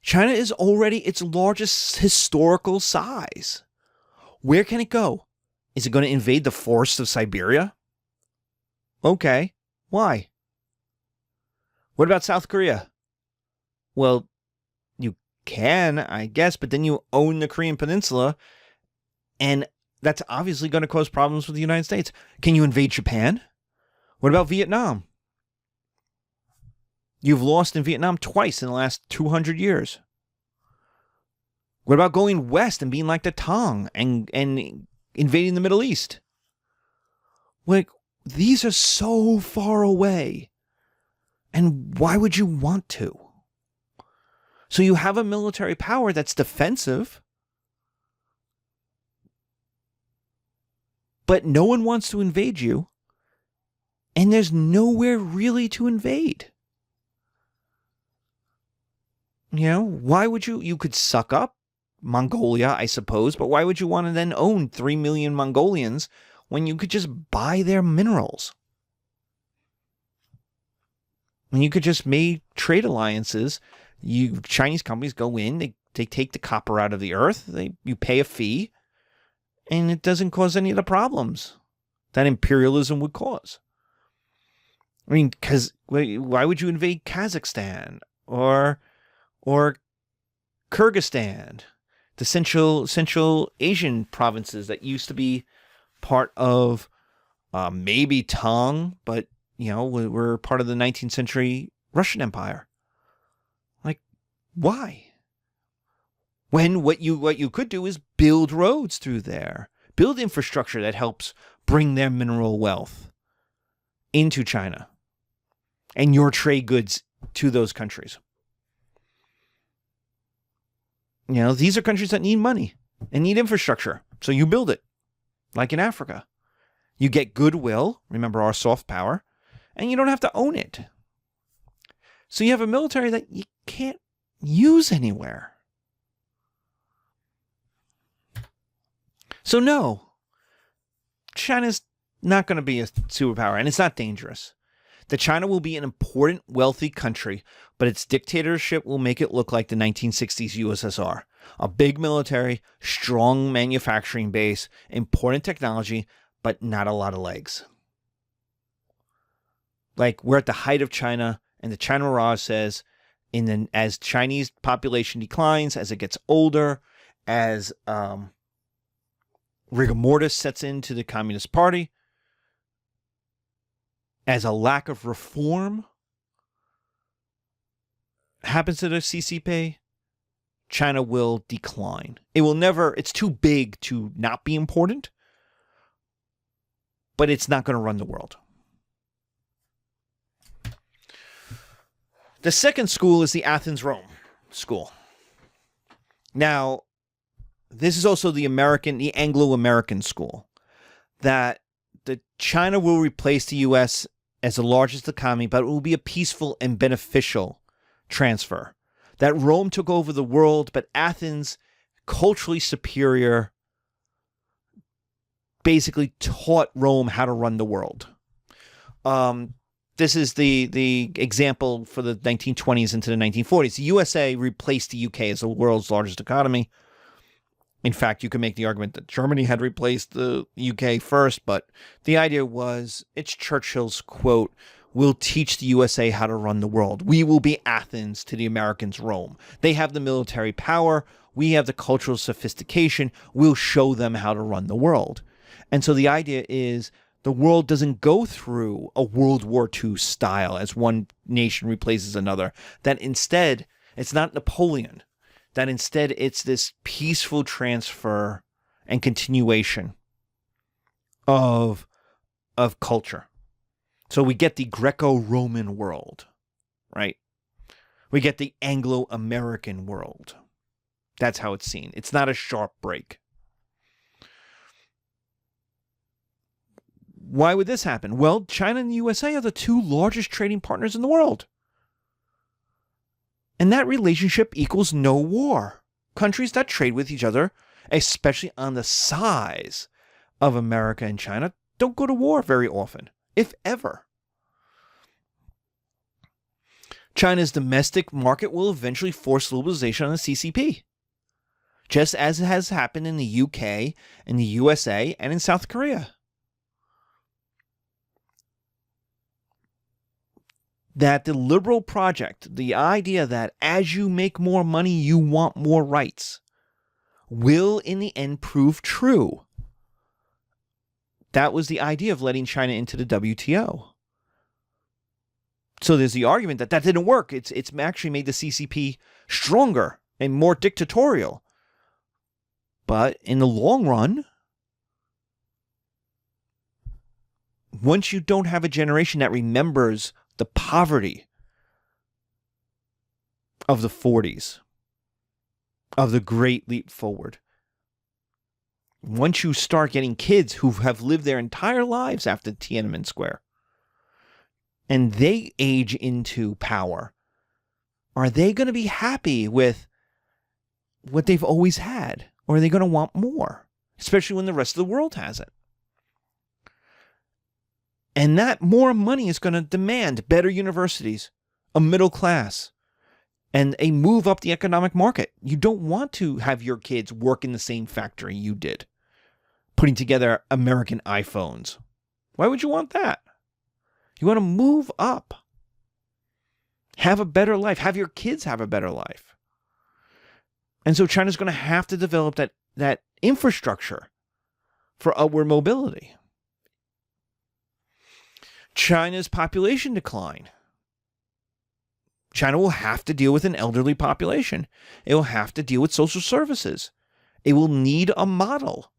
China is already its largest historical size. Where can it go? Is it going to invade the forests of Siberia? Okay, why? What about South Korea? Well, you can, I guess, but then you own the Korean Peninsula, and that's obviously going to cause problems with the United States. Can you invade Japan? What about Vietnam? You've lost in Vietnam twice in the last 200 years. What about going west and being like the Tang and invading the Middle East? Like, these are so far away. And why would you want to? So you have a military power that's defensive, but no one wants to invade you, and there's nowhere really to invade. You know, why would you could suck up Mongolia, I suppose, but why would you want to then own 3 million Mongolians when you could just buy their minerals? When you could just make trade alliances, Chinese companies go in, they take the copper out of the earth, you pay a fee, and it doesn't cause any of the problems that imperialism would cause. I mean, because why would you invade Kazakhstan or Kyrgyzstan, the Central Asian provinces that used to be part of maybe Tang, but were part of the 19th century Russian Empire? Like, why? When what you could do is build roads through there, build infrastructure that helps bring their mineral wealth into China and your trade goods to those countries. These are countries that need money and need infrastructure. So you build it, like in Africa. You get goodwill, remember our soft power, and you don't have to own it. So you have a military that you can't use anywhere. So no, China's not going to be a superpower, and it's not dangerous. That China will be an important, wealthy country, but its dictatorship will make it look like the 1960s USSR. A big military, strong manufacturing base, important technology, but not a lot of legs. Like, we're at the height of China, and the China Mirage says, as Chinese population declines, as it gets older, as rigor mortis sets into the Communist Party, as a lack of reform happens to the CCP, China will decline. It's too big to not be important, but it's not going to run the world. The second school is the Athens-Rome school. Now, this is also the Anglo-American school, that China will replace the U.S. as the largest economy, but it will be a peaceful and beneficial transfer. That Rome took over the world, but Athens, culturally superior, basically taught Rome how to run the world. This is the example for the 1920s into the 1940s. The USA replaced the UK as the world's largest economy. In fact, you can make the argument that Germany had replaced the UK first, but the idea was, it's Churchill's quote, "We'll teach the USA how to run the world. We will be Athens to the Americans' Rome. They have the military power. We have the cultural sophistication. We'll show them how to run the world." And so the idea is the world doesn't go through a World War II style as one nation replaces another. That instead, it's not Napoleon. That instead it's this peaceful transfer and continuation of culture. So we get the Greco-Roman world, right? We get the Anglo-American world. That's how it's seen. It's not a sharp break. Why would this happen? Well, China and the USA are the two largest trading partners in the world. And that relationship equals no war. Countries that trade with each other, especially on the size of America and China, don't go to war very often, if ever. China's domestic market will eventually force globalization on the CCP, just as it has happened in the UK, in the USA, and in South Korea. That the liberal project, the idea that as you make more money, you want more rights, will in the end prove true. That was the idea of letting China into the WTO. So there's the argument that that didn't work. It's actually made the CCP stronger and more dictatorial. But in the long run, once you don't have a generation that remembers the poverty of the 40s, of the Great Leap Forward, once you start getting kids who have lived their entire lives after Tiananmen Square, and they age into power, are they going to be happy with what they've always had? Or are they going to want more? Especially when the rest of the world has it. And that more money is going to demand better universities, a middle class, and a move up the economic market. You don't want to have your kids work in the same factory you did, putting together American iPhones. Why would you want that? You want to move up. Have a better life. Have your kids have a better life. And so China's going to have to develop that infrastructure for upward mobility. China's population decline. China will have to deal with an elderly population. It will have to deal with social services. It will need a model.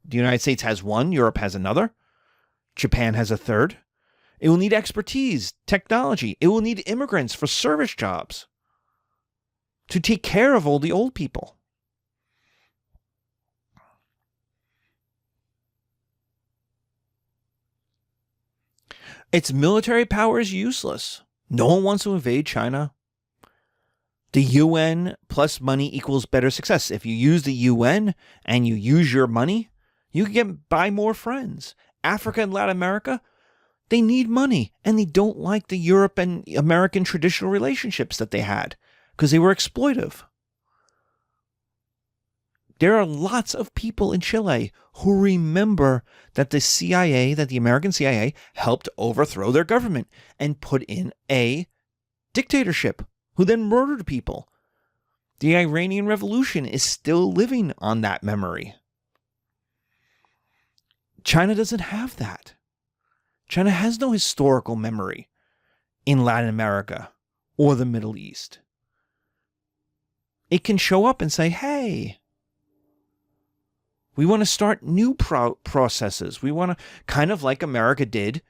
The United States has one. Europe has another. Japan has a third. It will need expertise, technology. It will need immigrants for service jobs to take care of all the old people. Its military power is useless. No one wants to invade China. The UN plus money equals better success. If you use the UN and you use your money, you can buy more friends. Africa and Latin America, they need money, and they don't like the Europe and American traditional relationships that they had because they were exploitive. There are lots of people in Chile who remember that the CIA, that the American CIA, helped overthrow their government and put in a dictatorship who then murdered people. The Iranian Revolution is still living on that memory. China doesn't have that. China has no historical memory in Latin America or the Middle East. It can show up and say, hey, we want to start new processes. We want to, kind of like America did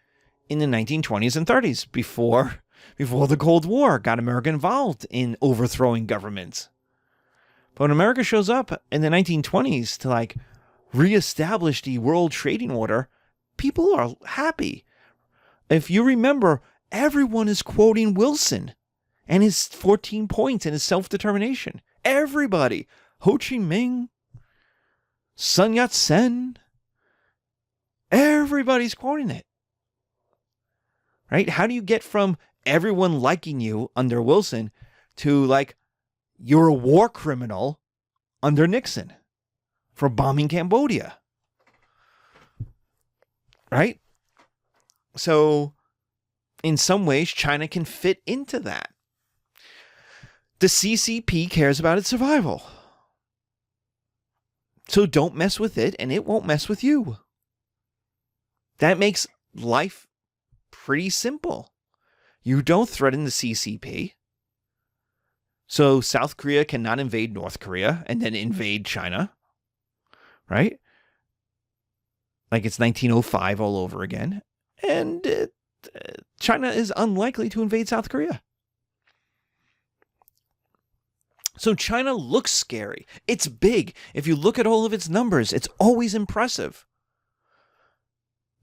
in the 1920s and 30s before the Cold War got America involved in overthrowing governments. But when America shows up in the 1920s to reestablish the World Trading Order, people are happy. If you remember, everyone is quoting Wilson and his 14 points and his self-determination. Everybody. Ho Chi Minh, Sun Yat-sen, everybody's quoting it. Right? How do you get from everyone liking you under Wilson to you're a war criminal under Nixon? for bombing Cambodia. Right? So, in some ways, China can fit into that. The CCP cares about its survival. So don't mess with it, and it won't mess with you. That makes life pretty simple. You don't threaten the CCP. So South Korea cannot invade North Korea and then invade China. Right? Like it's 1905 all over again. And China is unlikely to invade South Korea. So China looks scary. It's big. If you look at all of its numbers, it's always impressive.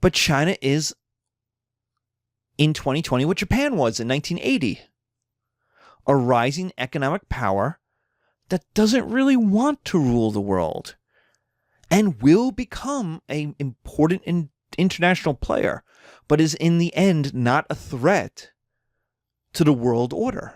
But China is in 2020 what Japan was in 1980. A rising economic power that doesn't really want to rule the world and will become an important international player, but is in the end not a threat to the world order.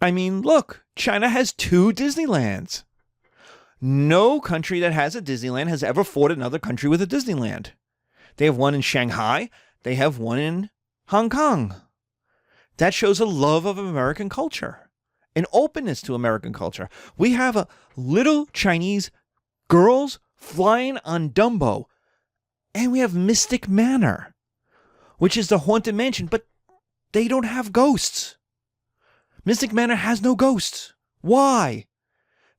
I mean, look, China has 2 Disneylands. No country that has a Disneyland has ever fought another country with a Disneyland. They have one in Shanghai. They have one in Hong Kong. That shows a love of American culture, an openness to American culture. We have a little Chinese girls flying on Dumbo, and we have Mystic Manor, which is the Haunted Mansion, but they don't have ghosts. Mystic Manor has no ghosts. Why?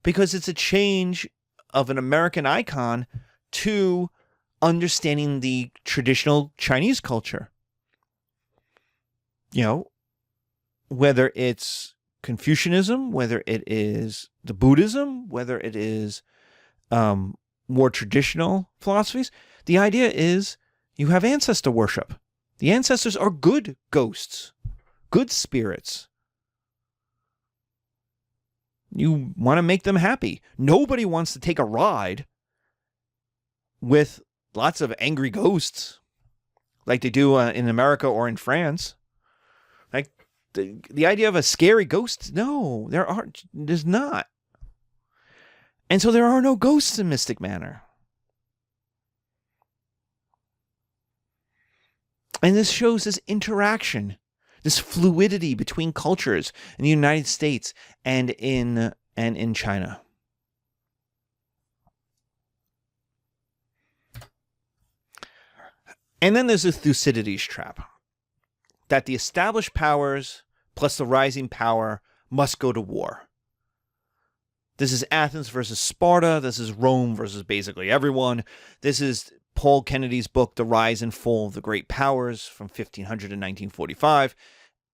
Because it's a change of an American icon to understanding the traditional Chinese culture. You know, whether it's Confucianism, whether it is the Buddhism, whether it is more traditional philosophies, the idea is you have ancestor worship. The ancestors are good ghosts, good spirits. You want to make them happy. Nobody wants to take a ride with lots of angry ghosts like they do in America or in France. Like the idea of a scary ghost, no, there's not. And so there are no ghosts in Mystic Manor. And this shows this interaction, this fluidity between cultures in the United States and in China. And then there's the Thucydides trap, that the established powers plus the rising power must go to war. This is Athens versus Sparta. This is Rome versus basically everyone. This is Paul Kennedy's book, The Rise and Fall of the Great Powers, from 1500 to 1945.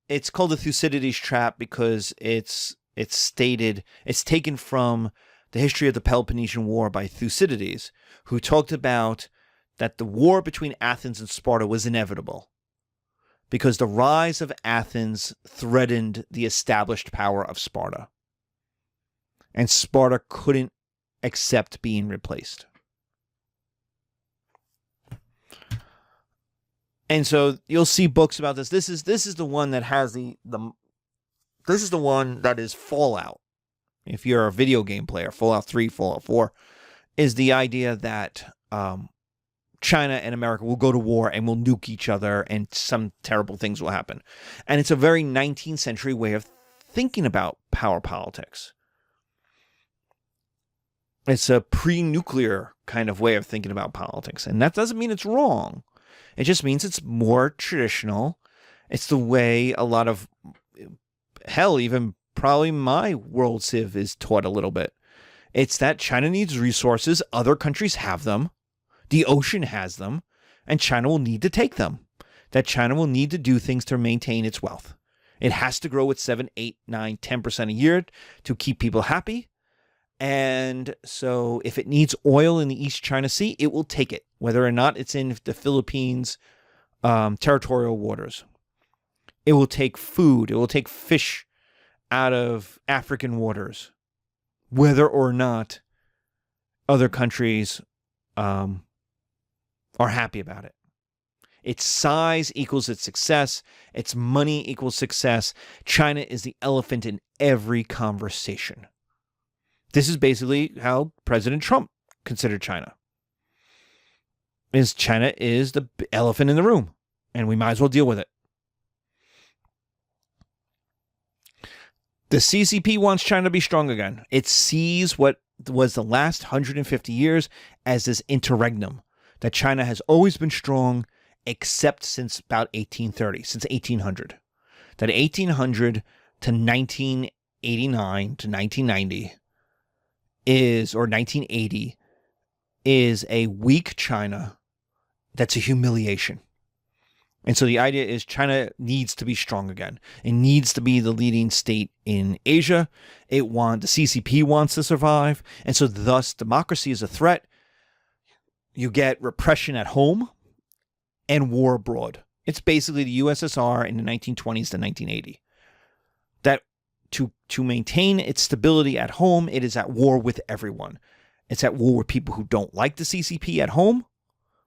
It's called the Thucydides trap because it's taken from the history of the Peloponnesian War by Thucydides, who talked about that the war between Athens and Sparta was inevitable because the rise of Athens threatened the established power of Sparta. And Sparta couldn't accept being replaced. And so you'll see books about this. This is the one that has this is the one that is Fallout. If you're a video game player, Fallout 3, Fallout 4, is the idea that China and America will go to war and will nuke each other and some terrible things will happen. And it's a very 19th century way of thinking about power politics. It's a pre-nuclear kind of way of thinking about politics. And that doesn't mean it's wrong. It just means it's more traditional. It's the way a lot of, hell, even probably my world civ is taught a little bit. It's that China needs resources. Other countries have them. The ocean has them. And China will need to take them. That China will need to do things to maintain its wealth. It has to grow at 7, 8, 9, 10% a year to keep people happy. And so if it needs oil in the East China Sea, it will take it, whether or not it's in the Philippines' territorial waters. It will take food. It will take fish out of African waters, whether or not other countries are happy about it. Its size equals its success. Its money equals success. China is the elephant in every conversation. This is basically how President Trump considered China. China is the elephant in the room, and we might as well deal with it. The CCP wants China to be strong again. It sees what was the last 150 years as this interregnum, that China has always been strong except since about 1830, since 1800. That 1800 to 1989 to 1990 or 1980 is a weak China that's a humiliation. And so the idea is China needs to be strong again. It needs to be the leading state in Asia. The CCP wants to survive. And so thus democracy is a threat. You get repression at home and war abroad. It's basically the USSR in the 1920s to 1980. That to maintain its stability at home, it is at war with everyone. It's at war with people who don't like the CCP at home,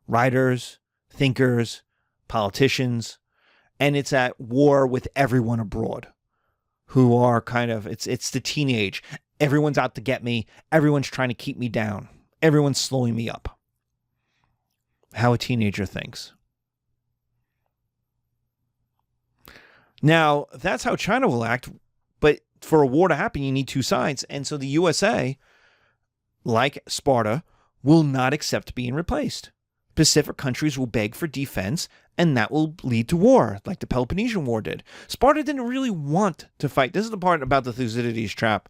writers, thinkers, politicians, and it's at war with everyone abroad who are kind of, it's the teenage. Everyone's out to get me. Everyone's trying to keep me down. Everyone's slowing me up. How a teenager thinks. Now, that's how China will act, but for a war to happen, you need two sides. And so the USA, like Sparta, will not accept being replaced. Pacific countries will beg for defense, and that will lead to war, like the Peloponnesian War did. Sparta didn't really want to fight. This is the part about the Thucydides trap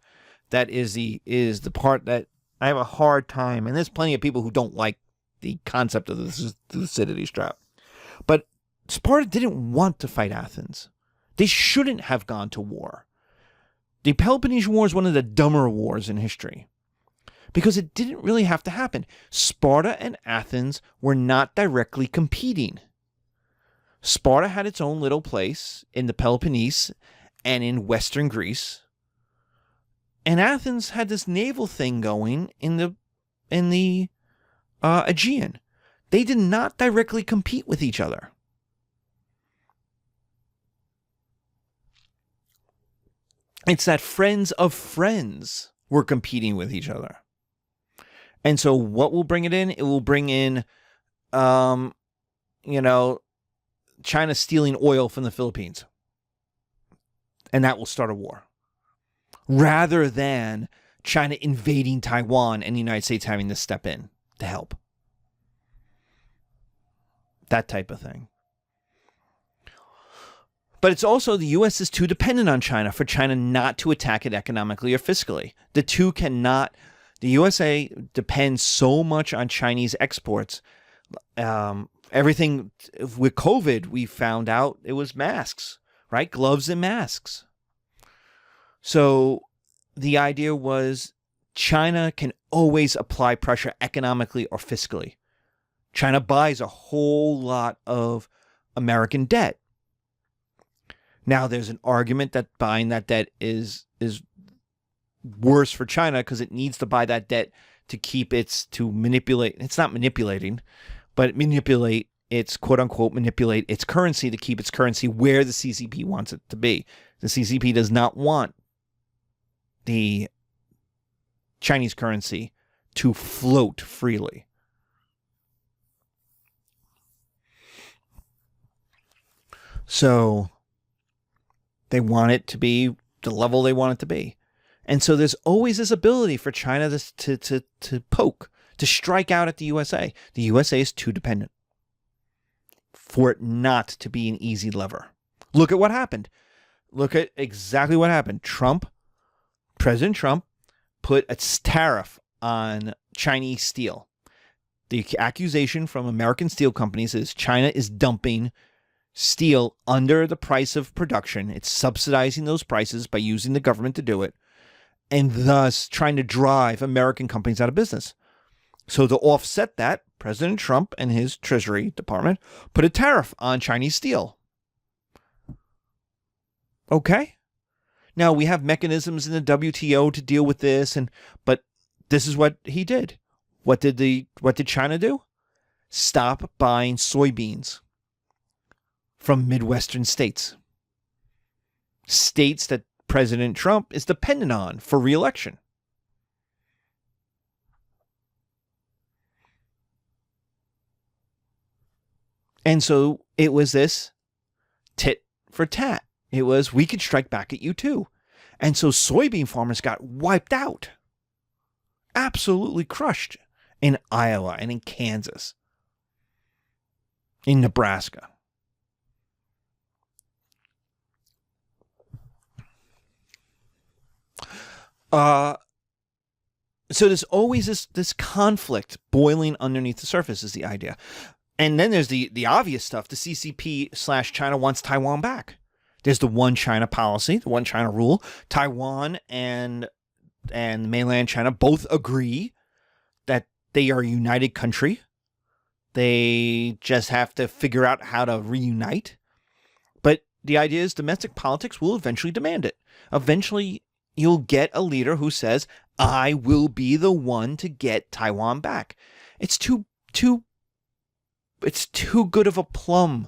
that is the part that I have a hard time, and there's plenty of people who don't like the concept of the Thucydides trap. But Sparta didn't want to fight Athens. They shouldn't have gone to war. The Peloponnesian War is one of the dumber wars in history, because it didn't really have to happen. Sparta and Athens were not directly competing. Sparta had its own little place in the Peloponnese and in Western Greece. And Athens had this naval thing going in the Aegean. They did not directly compete with each other. It's that friends of friends were competing with each other. And so what will bring it in? It will bring in, China stealing oil from the Philippines. And that will start a war. Rather than China invading Taiwan and the United States having to step in to help. That type of thing. But it's also the U.S. is too dependent on China for China not to attack it economically or fiscally. The two cannot. The USA depends so much on Chinese exports. Everything with COVID, we found out it was masks, right? Gloves and masks. So the idea was China can always apply pressure economically or fiscally. China buys a whole lot of American debt. Now, there's an argument that buying that debt is worse for China because it needs to buy that debt to manipulate. It's not manipulating, but manipulate its manipulate its currency to keep its currency where the CCP wants it to be. The CCP does not want the Chinese currency to float freely. So they want it to be the level they want it to be. And so there's always this ability for China to poke, to strike out at the USA. The USA is too dependent for it not to be an easy lever. Look at what happened. Look at exactly what happened. President Trump put a tariff on Chinese steel. The accusation from American steel companies is China is dumping steel under the price of production. It's subsidizing those prices by using the government to do it, and thus trying to drive American companies out of business. So to offset that, President Trump and his Treasury Department put a tariff on Chinese steel. Okay. Now we have mechanisms in the WTO to deal with this, but this is what he did. What did China do? Stop buying soybeans from Midwestern states. States that President Trump is dependent on for re-election. And so it was this tit for tat. It was, we could strike back at you too. And so soybean farmers got wiped out. Absolutely crushed in Iowa and in Kansas. In Nebraska. So there's always this conflict boiling underneath the surface is the idea. And then there's the obvious stuff. The CCP/China wants Taiwan back. There's the one China policy, the one China rule. Taiwan and mainland China both agree that they are a united country. They just have to figure out how to reunite. But the idea is domestic politics will eventually demand it. Eventually, you'll get a leader who says, I will be the one to get Taiwan back. It's too good of a plum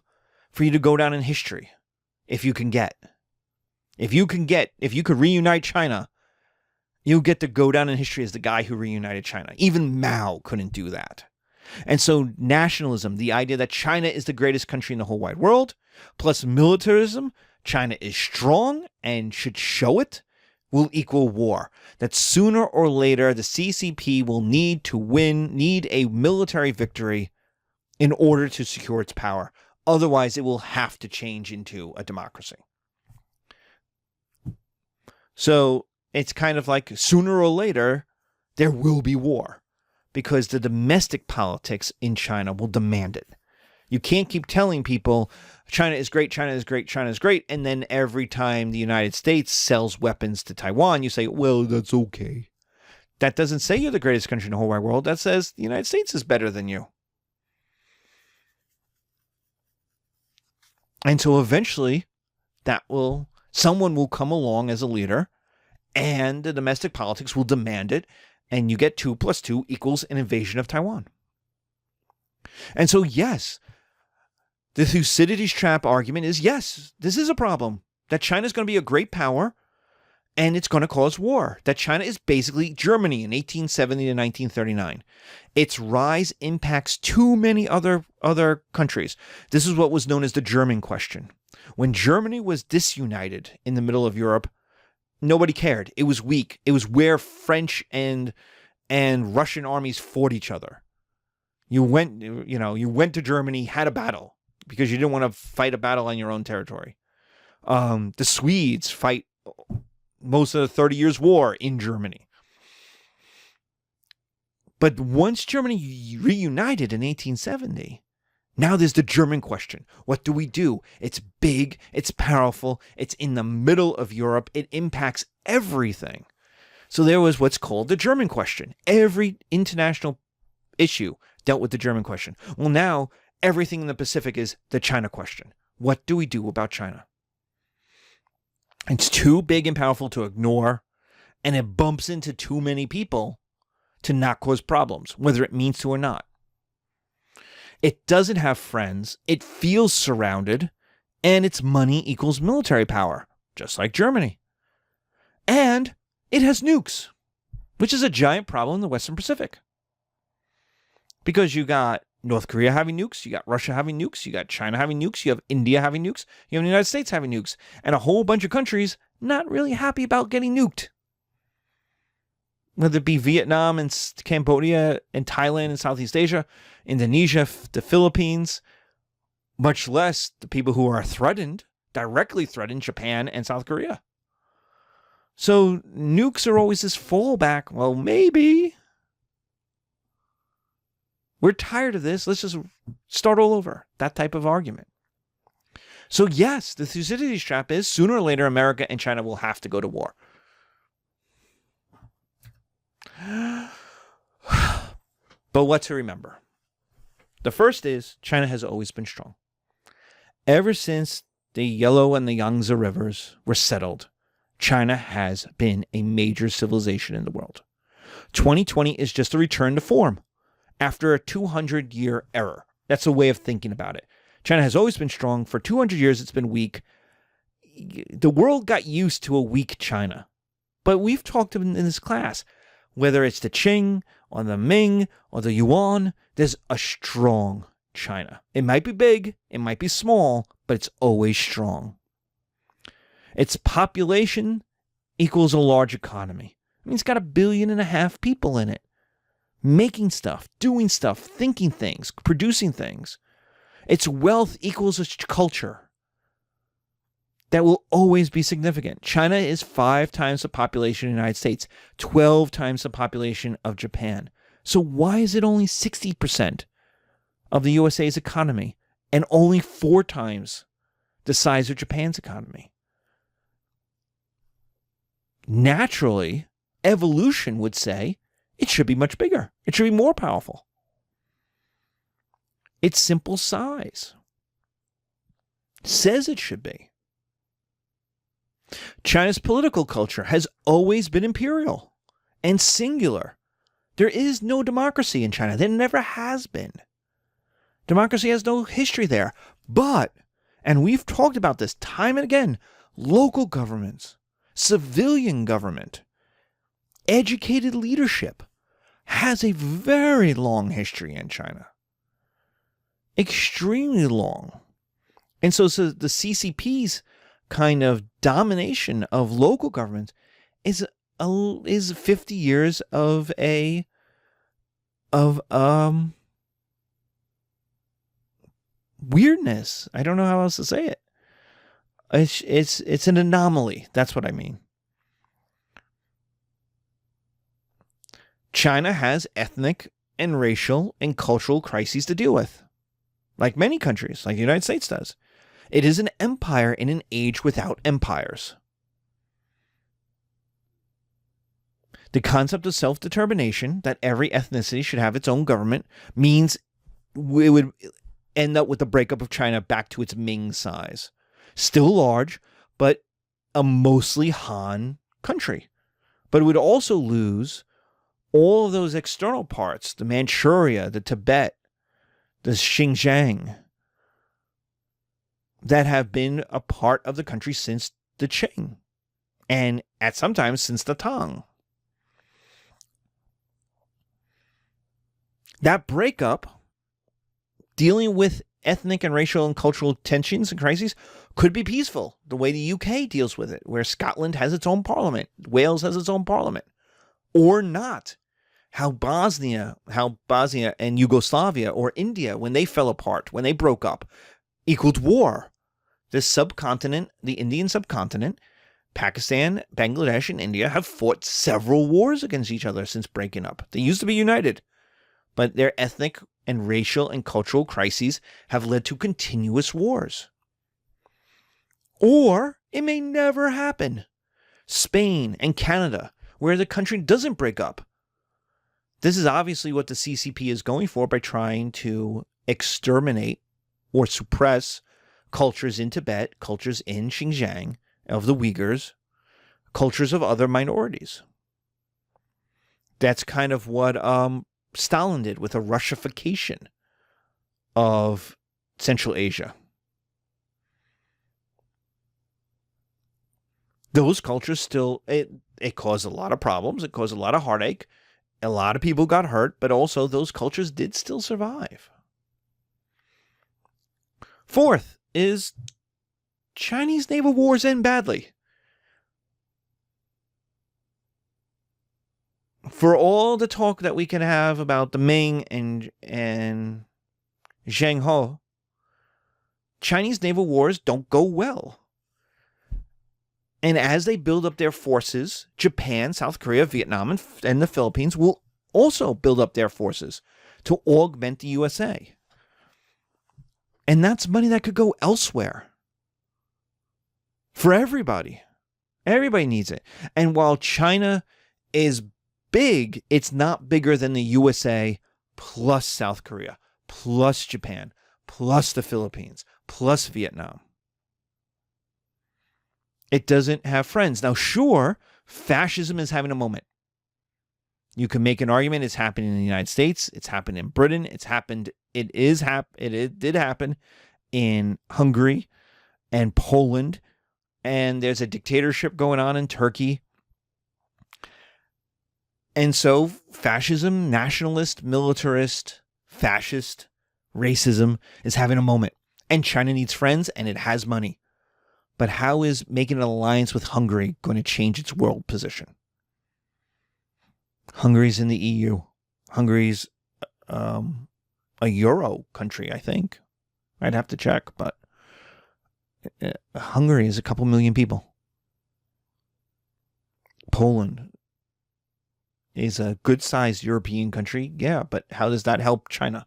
for you to go down in history. If you could reunite China, you'll get to go down in history as the guy who reunited China. Even Mao couldn't do that. And so nationalism, the idea that China is the greatest country in the whole wide world, plus militarism, China is strong and should show it, will equal war. That sooner or later, the CCP will need a military victory in order to secure its power. Otherwise, it will have to change into a democracy. So it's kind of like sooner or later, there will be war because the domestic politics in China will demand it. You can't keep telling people China is great, China is great, China is great. And then every time the United States sells weapons to Taiwan, you say, well, that's okay. That doesn't say you're the greatest country in the whole wide world. That says the United States is better than you. And so eventually someone will come along as a leader and the domestic politics will demand it. And you get 2 + 2 = an invasion of Taiwan. And so, yes, the Thucydides trap argument is, yes, this is a problem. That China is going to be a great power and it's going to cause war. That China is basically Germany in 1870 to 1939. Its rise impacts too many other countries. This is what was known as the German question. When Germany was disunited in the middle of Europe, nobody cared. It was weak. It was where French and Russian armies fought each other. You went to Germany, had a battle because you didn't want to fight a battle on your own territory. The Swedes fight most of the 30 Years' War in Germany. But once Germany reunited in 1870, now there's the German question. What do we do? It's big, it's powerful, it's in the middle of Europe, it impacts everything. So there was what's called the German question. Every international issue dealt with the German question. Well, now everything in the Pacific is the China question. What do we do about China? It's too big and powerful to ignore, and it bumps into too many people to not cause problems, whether it means to or not. It doesn't have friends, it feels surrounded, and its money equals military power, just like Germany. And it has nukes, which is a giant problem in the Western Pacific. Because you got North Korea having nukes, you got Russia having nukes, you got China having nukes, you have India having nukes, you have the United States having nukes, and a whole bunch of countries not really happy about getting nuked. Whether it be Vietnam and Cambodia and Thailand and Southeast Asia, Indonesia, the Philippines, much less the people who are directly threatened, Japan and South Korea. So nukes are always this fallback. Well, maybe. We're tired of this. Let's just start all over. That type of argument. So yes, the Thucydides trap is sooner or later America and China will have to go to war. But what to remember? The first is China has always been strong. Ever since the Yellow and the Yangtze rivers were settled, China has been a major civilization in the world. 2020 is just a return to form after a 200-year error. That's a way of thinking about it. China has always been strong. For 200 years, it's been weak. The world got used to a weak China. But we've talked in this class, whether it's the Qing or the Ming or the Yuan, there's a strong China. It might be big, it might be small, but it's always strong. Its population equals a large economy. I mean, it's got 1.5 billion people in it, making stuff, doing stuff, thinking things, producing things. Its wealth equals a culture that will always be significant. China is 5 times the population of the United States, 12 times the population of Japan. So why is it only 60% of the USA's economy and only 4 times the size of Japan's economy? Naturally, evolution would say it should be much bigger. It should be more powerful. Its simple size says it should be. China's political culture has always been imperial and singular. There is no democracy in China. There never has been. Democracy has no history there. But, and we've talked about this time and again, local governments, civilian government, educated leadership has a very long history in China. Extremely long. And so the CCP's kind of domination of local government is 50 years of weirdness. I don't know how else to say it. It's an anomaly. That's what I mean. China has ethnic and racial and cultural crises to deal with, like many countries, like the United States does. It is an empire in an age without empires. The concept of self-determination, that every ethnicity should have its own government, means we would end up with the breakup of China back to its Ming size. Still large, but a mostly Han country. But it would also lose all of those external parts, the Manchuria, the Tibet, the Xinjiang, that have been a part of the country since the Qing, and at sometimes since the Tang. That breakup, dealing with ethnic and racial and cultural tensions and crises, could be peaceful, the way the UK deals with it, where Scotland has its own parliament, Wales has its own parliament, or not. How Bosnia and Yugoslavia or India, when they fell apart, when they broke up, equaled war. This subcontinent, the Indian subcontinent, Pakistan, Bangladesh, and India have fought several wars against each other since breaking up. They used to be united, but their ethnic and racial and cultural crises have led to continuous wars. Or it may never happen. Spain and Canada, where the country doesn't break up. This is obviously what the CCP is going for by trying to exterminate or suppress cultures in Tibet, cultures in Xinjiang, of the Uyghurs, cultures of other minorities. That's kind of what Stalin did with a Russification of Central Asia. Those cultures still, it caused a lot of problems. It caused a lot of heartache. A lot of people got hurt, but also those cultures did still survive. Fourth is Chinese naval wars end badly. For all the talk that we can have about the Ming and Zheng He, Chinese naval wars don't go well. And as they build up their forces, Japan, South Korea, Vietnam, and the Philippines will also build up their forces to augment the USA. And that's money that could go elsewhere. For everybody. Everybody needs it. And while China is big, it's not bigger than the USA plus South Korea, plus Japan, plus the Philippines, plus Vietnam. It doesn't have friends. Now, sure, fascism is having a moment. You can make an argument it's happening in the United States. It's happened in Britain. It did happen in Hungary and Poland, and there's a dictatorship going on in Turkey. And so fascism, nationalist, militarist, fascist, racism is having a moment. And China needs friends, and it has money. But how is making an alliance with Hungary going to change its world position? Hungary's in the EU. Hungary's a Euro country, I think. I'd have to check, but Hungary is a couple million people. Poland is a good-sized European country. Yeah, but how does that help China?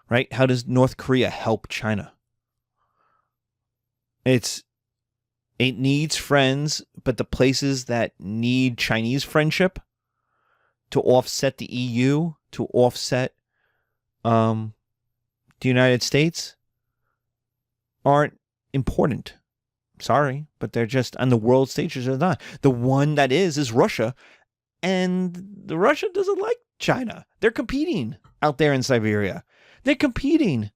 Right? How does North Korea help China? It needs friends, but the places that need Chinese friendship to offset the EU, to offset the United States, aren't important. Sorry, but they're just on the world stages. They're not. The one that is Russia, and Russia doesn't like China. They're competing out there in Siberia. They're competing.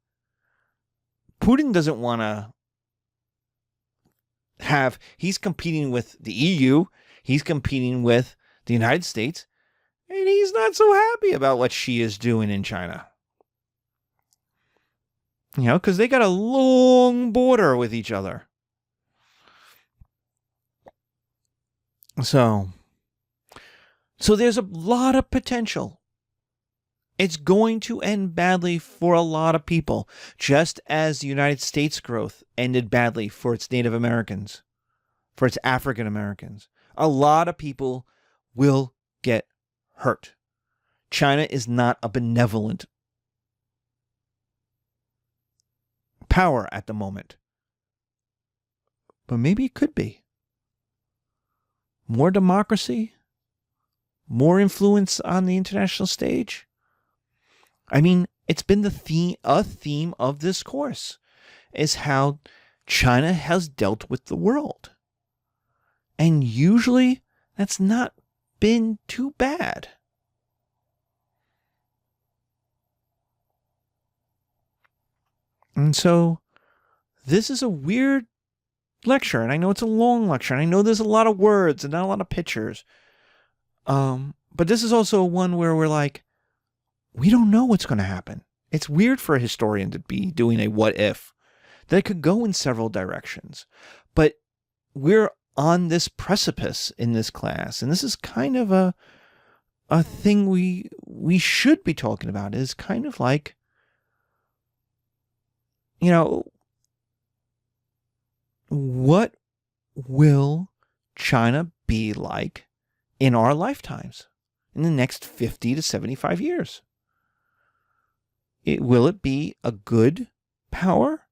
Putin doesn't want to he's competing with the EU, he's competing with the United States, and he's not so happy about what Xi is doing in China. You know, because they got a long border with each other. So there's a lot of potential. It's going to end badly for a lot of people, just as the United States growth ended badly for its Native Americans, for its African Americans. A lot of people will get hurt. China is not a benevolent power at the moment, but maybe it could be. More democracy, more influence on the international stage. I mean, it's been a theme of this course, is how China has dealt with the world. And usually that's not been too bad. And so this is a weird lecture, and I know it's a long lecture, and I know there's a lot of words and not a lot of pictures. But this is also one where we're like, we don't know what's going to happen. It's weird for a historian to be doing a what if. That could go in several directions. But we're on this precipice in this class, and this is kind of a thing we should be talking about, is kind of like, you know, what will China be like in our lifetimes in the next 50 to 75 years? Will it be a good power?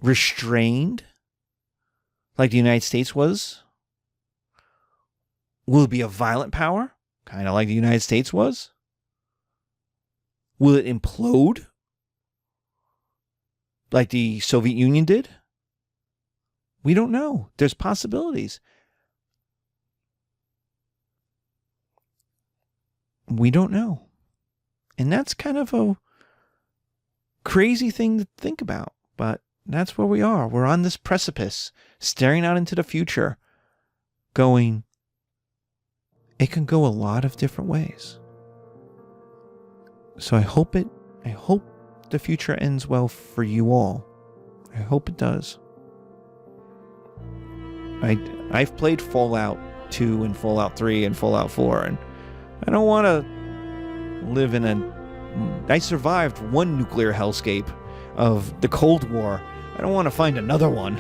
Restrained, like the United States was? Will it be a violent power, kind of like the United States was? Will it implode, like the Soviet Union did? We don't know. There's possibilities. We don't know. And that's kind of a crazy thing to think about, but that's where we are. We're on this precipice, staring out into the future, going, it can go a lot of different ways. So I hope the future ends well for you all. I hope it does. I've played Fallout 2 and Fallout 3 and Fallout 4, and I don't want to live in I survived one nuclear hellscape of the Cold War. I don't want to find another one.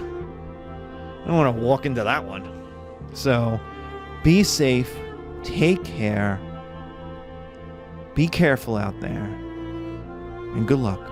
I don't want to walk into that one. So, be safe, take care, be careful out there, and good luck.